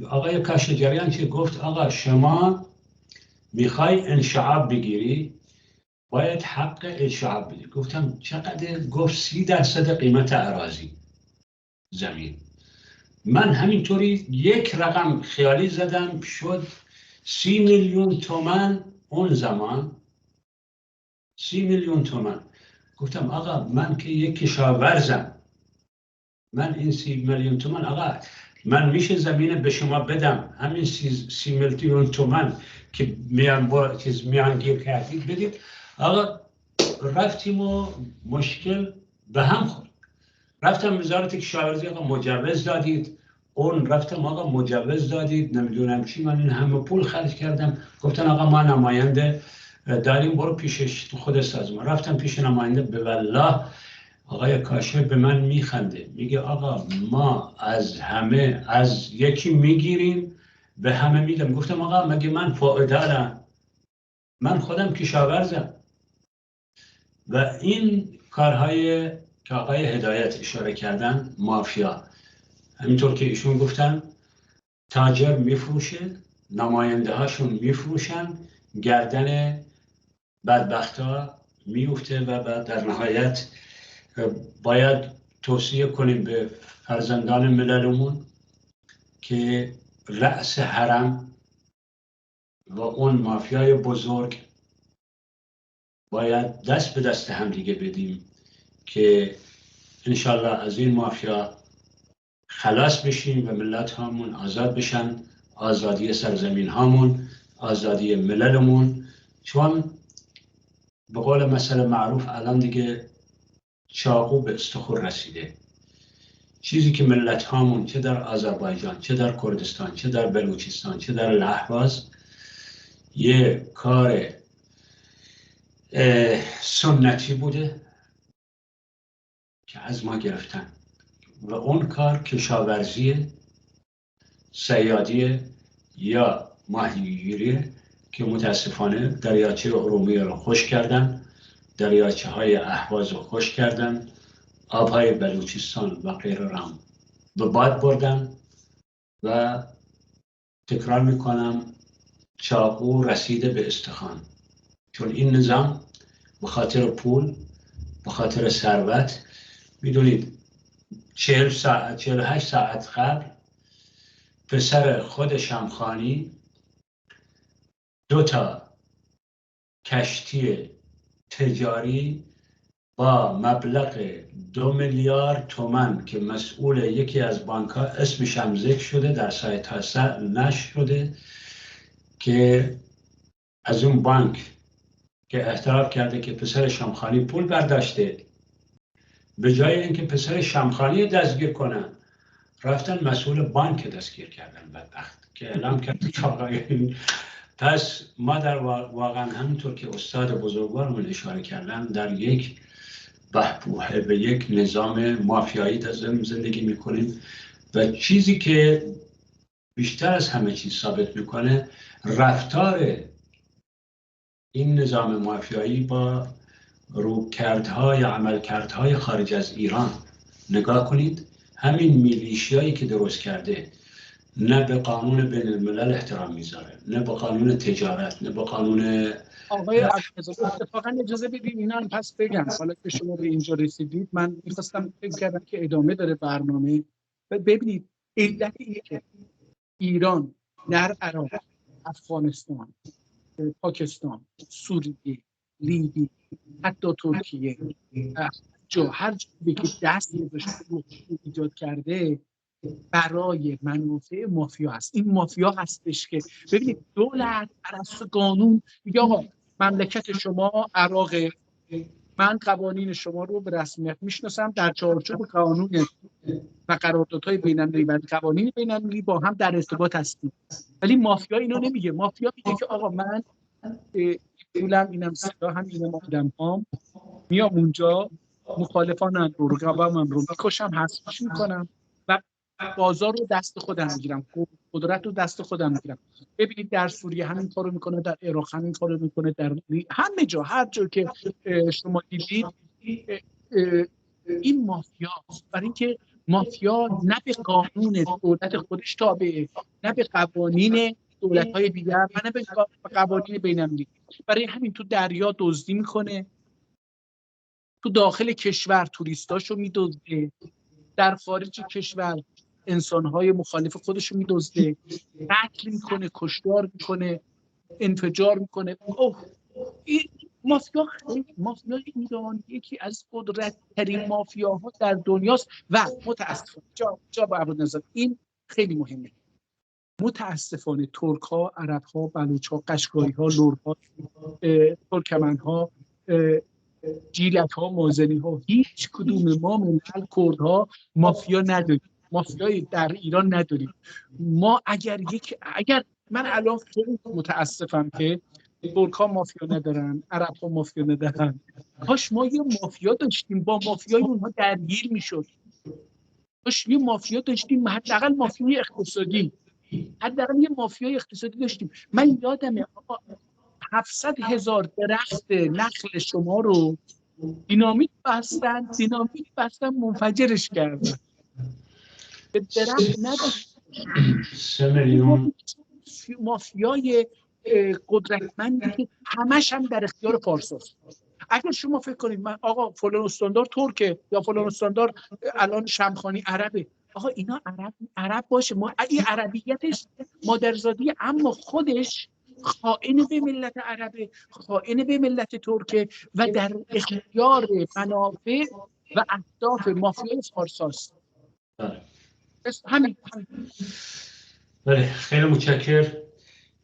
آقای کاشه جریان چی؟ گفت آقا شما میخوای انشعاب بگیری، باید حق انشعاب بدی. گفتم چقدر؟ گفت 30% قیمت اراضی زمین. من همینطوری یک رقم خیالی زدم، شد 30 میلیون تومان. اون زمان 30 میلیون تومان. گفتم آقا من که یک کشاورزم، من این 30 میلیون تومان آقا من میشه زمین به شما بدم، همین 30 میلیون تومان که میان با چیز میان گیر کردید بدید. آقا رفتیم و مشکل به هم خورد. رفتم وزارت کشاورزی، آقا مجوز دادید. اون رفتم آقا مجوز دادید، نمیدونم چی، من این همه پول خرج کردم. گفتن آقا ما نماینده داریم، برو پیشش تو خود سازمان. رفتم پیش نماینده، به والله آقای کاشه به من میخنده، میگه آقا ما از همه از یکی میگیریم به همه میدم. گفتم آقا مگه من فائدارم؟ من خودم کشاورزم. و این کارهای که آقای هدایت اشاره کردن، مافیا، همینطور که ایشون گفتن تاجر میفروشه، نماینده هاشون میفروشن، گردن بدبختا میفته و بعد در نهایت باید توصیه کنیم به فرزندان مللمون که رأس حرم و اون مافیای بزرگ باید دست به دست هم دیگه بدیم که انشالله از این مافیا خلاص بشیم و ملت هامون آزاد بشن، آزادی سرزمین هامون، آزادی مللمون. چون به قول مثل معروف الان دیگه چاقو به استخور رسیده. چیزی که ملت هامون چه در آذربایجان، چه در کردستان، چه در بلوچستان، چه در لهواز یه کار سنتی بوده که از ما گرفتن و اون کار کشاورزیه. صیادی یا ماهیگیری که متاسفانه دریاچه ارومیه رو خشک کردن، دریاچه های اهواز رو خشک کردن، آبهای بلوچستان و غیره را به باد بردن و تکرار میکنم چاقو رسیده به استخوان. چون این نظام به خاطر پول، به خاطر ثروت، میدونید 48 ساعت قبل پسر خود شمخانی 2 کشتی تجاری با مبلغ 2 میلیارد تومان که مسئول یکی از بانک ها اسمش هم ذکر شده، در سایت ها نشر شده، که از اون بانک که اعتراف کرده که پسر شمخانی پول برداشته، به جای اینکه پسر شمخانی دستگیر کنن رفتن مسئول بانک دستگیر کردن، بدبخت، که اعلام کرده که آقای. پس ما در واقعا همونطور که استاد بزرگوارمون اشاره کردن در یک بحبوحه به یک نظام مافیایی در زندگی میکنیم و چیزی که بیشتر از همه چیز ثابت میکنه رفتار این نظام مافیایی با روکردهای عملکردهای خارج از ایران. نگاه کنید همین میلیشیایی که درست کرده نه به قانون بین الملل احترام میذاره، نه به قانون تجارت، نه به قانون. آقای عبدالرزاق اتفاقا اجازه بدید اینا هم پس بگم، حالا که شما به اینجا رسیدید من میخواستم فکر کردم که ادامه داره برنامه. ببینید علت اینه که ایران در عراق، افغانستان، پاکستان، سوریه، لیبی، حتی ترکیه، هر جایی که دست گذاشته رو ایجاد کرده برای منافع مافیا هست. این مافیا هستش که ببینید دولت بر اساس قانون میگه آقا مملکت شما عراق، من قوانین شما رو به رسمیت میشناسم، در چارچوب قانون و قراردادهای بین‌المللی و قوانین بین‌المللی با هم در ارتباط هستیم. ولی مافیا اینو نمیگه. مافیا میگه که آقا من پولم اینم سلاحم اینم آدم‌هام، میام اونجا مخالفانم رو رقبامم رو میکشم، حذفش میکنم و بازار رو دست خودم میگیرم، قدرت رو دست خودم میگیرم. ببینید در سوریه همین کارو میکنه، در عراق همین کارو میکنه، در همه جا، هر جا که شما دیدید این مافیاست. برای اینکه مافیا نه به قانون دولت خودش تابعه، نه به قوانین دولت‌های دیگر و نه به قوانین بین‌المللی. برای همین تو دریا دزدی میکنه، تو داخل کشور توریستاشو میدزده، در خارج کشور انسانهای مخالف خودشو میدزده، قتل میکنه، کشتار میکنه، انفجار میکنه. این مافیای ایران یکی از قدرت‌ترین مافیاها در دنیاست و متاسفانه جا به عبدالنظر این خیلی مهمه، متاسفانه ترک‌ها، عرب‌ها، بلوچ‌ها، قشقایی‌ها، لرها، ترکمن‌ها، جیلک‌ها، مازنی‌ها، هیچ کدوم ما ملل کردها مافیا نداریم، مافیایی در ایران نداریم. ما اگر من الان خیلی متاسفم که ترک‌ها مافیا ندارن، عرب‌ها مافیا ندارن. کاش ما یه مافیا داشتیم با مافیای اونها درگیر میشد. کاش یه مافیا داشتیم، حداقل مافیای اقتصادی، حداقل یه مافیای اقتصادی داشتیم. من یادمه 700,000 درخت نخل شما رو دینامیت بستن منفجرش کردن. به درخت نداشت. 3 میلیون مافیای قدرتمندی که همش هم در اختیار فارساست. اگر شما فکر کنید من آقا فلان استاندار ترکه یا فلان استاندار الان شمخانی عربه، آقا اینا عرب باشه، این عربیتش مادرزادی، اما خودش خائن به ملت عربه، خائن به ملت ترکه و در اختیار منافع و اهداف مافیای فارساست. همین. بله، خیلی متشکرم.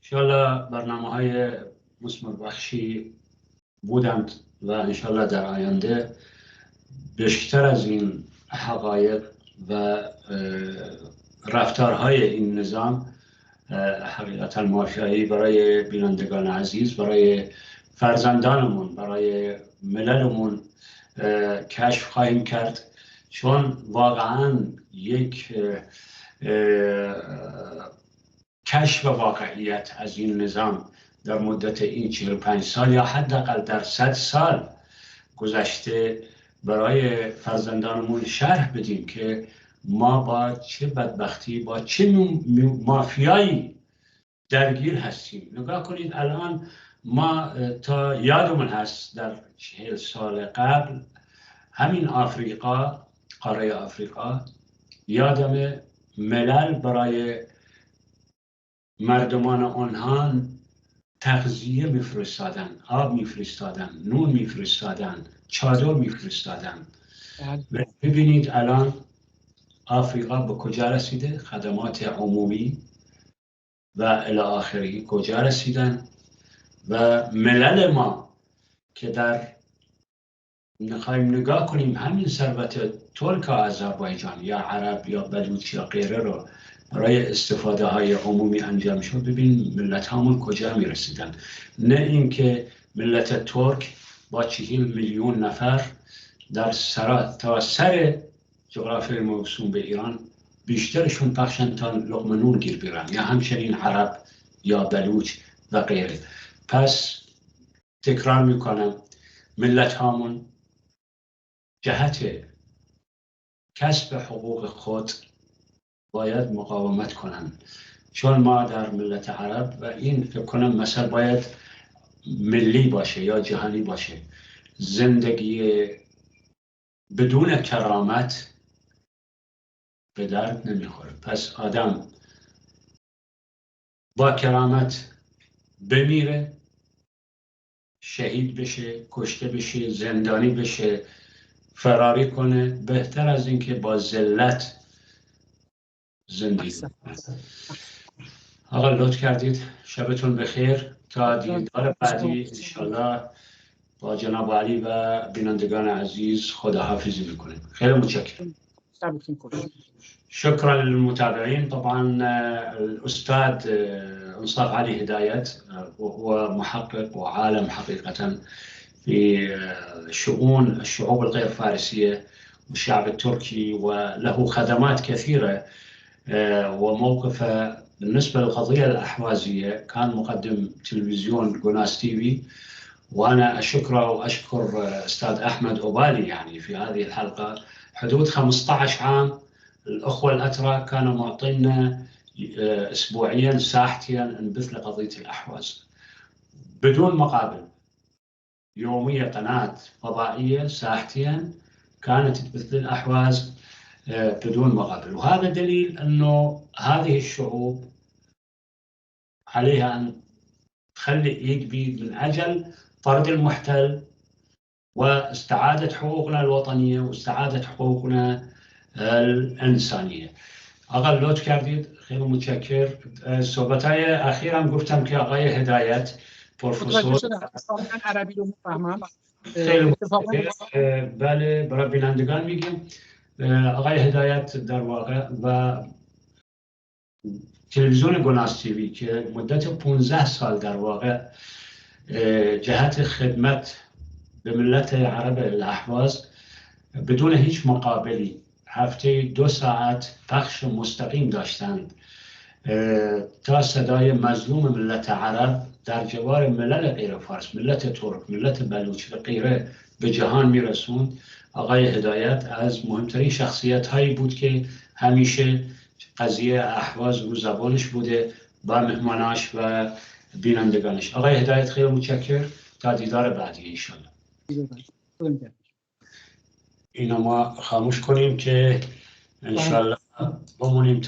انشاءالله برنامه‌های مثمر بخشی بودند و انشاءالله در آینده بیشتر از این حقایق و رفتارهای این نظام حقیقتا مافیایی برای بینندگان عزیز، برای فرزندانمون، برای مللمون کشف خواهیم کرد، چون واقعا یک کشف واقعیت از این نظام در مدت این 45 سال یا حداقل در 100 سال گذشته برای فرزندانمون شرح بدیم که ما با چه بدبختی، با چه مافیایی درگیر هستیم. نگاه کنید الان ما تا یادمون هست در 40 سال قبل همین آفریقا، قاره آفریقا، یادم ملل برای مردمان آنها تغذیه میفرستادن، آب میفرستادن، نون میفرستادن، چادر میفرستادن. ببینید الان آفریقا به کجا رسیده؟ خدمات عمومی و الی آخره کجا رسیدن؟ و ملل ما که در نخواهیم نگاه کنیم همین ثروت ترک آذربایجان یا عرب یا بلوچ یا غیره رو برای استفاده های عمومی انجام شد، ببین ملت هامون کجا می رسیدن. نه اینکه ملت ترک با 40 میلیون نفر در تا سر جغرافیای موسوم به ایران بیشترشون پخشن تا لقمه نون گیر بیارن، یا همچنین عرب یا بلوچ و غیره. پس تکرار میکنم، ملت هامون جهت کسب حقوق خود باید مقاومت کنن، چون ما در ملت عرب و این فکر کنم مثلا باید ملی باشه یا جهانی باشه، زندگی بدون کرامت به درد نمیخوره. پس آدم با کرامت بمیره، شهید بشه، کشته بشه، زندانی بشه، فراری کنه، بهتر از اینکه با ذلت زندگی کنه. آقا لطف کردید، شبتون بخیر، تا دیدار بعدی انشالله با جناب علی و بینندگان عزیز خداحافظی میکنیم. خیلی متشکرم. شكرا للمتابعين. طبعا الأستاذ انصاف علي هداية وهو محقق وعالم حقيقة في شؤون الشعوب الغير فارسية والشعب التركي، وله خدمات كثيرة، وموقفه بالنسبة للقضية الأحوازية كان مقدم تلفزيون قناص تيفي، وأنا أشكره وأشكر أستاذ أحمد أوبالي يعني في هذه الحلقة. حدود 15 عام الأخوة الأتراك كانوا معطينا أسبوعيا ساعتين نبث لقضية الأحواز بدون مقابل. يومية قناة فضائية ساعتين كانت تبث للأحواز بدون مقابل، وهذا دليل أنه هذه الشعوب عليها أن تخلي إيد بيد من أجل طرد المحتل واستعادة حقوقنا الوطنية واستعادة حقوقنا الانسانیه. آقا لطف کردید، خیلی متشکر. صحبت‌های اخیرم گفتم که آقای هدایت پروفسور عربی رو میفهمم. خیلی بله، برای بینندگان میگیم آقای هدایت در واقع و تلویزیون گناس تیوی که مدت 15 سال در واقع جهت خدمت به ملت عرب الاحواز بدون هیچ مقابلی هفته 2 ساعت پخش مستقیم داشتند تا صدای مظلوم ملت عرب در جوار ملل غیر فارس، ملت ترک، ملت بلوچ و غیره به جهان میرسوند. آقای هدایت از مهمترین شخصیت هایی بود که همیشه قضیه احواز رو زبانش بوده با مهماناش و بینندگانش. آقای هدایت خیلی متشکر، تا دیدار بعدی انشالله. اینو ما خاموش کنیم که انشالله بمونیم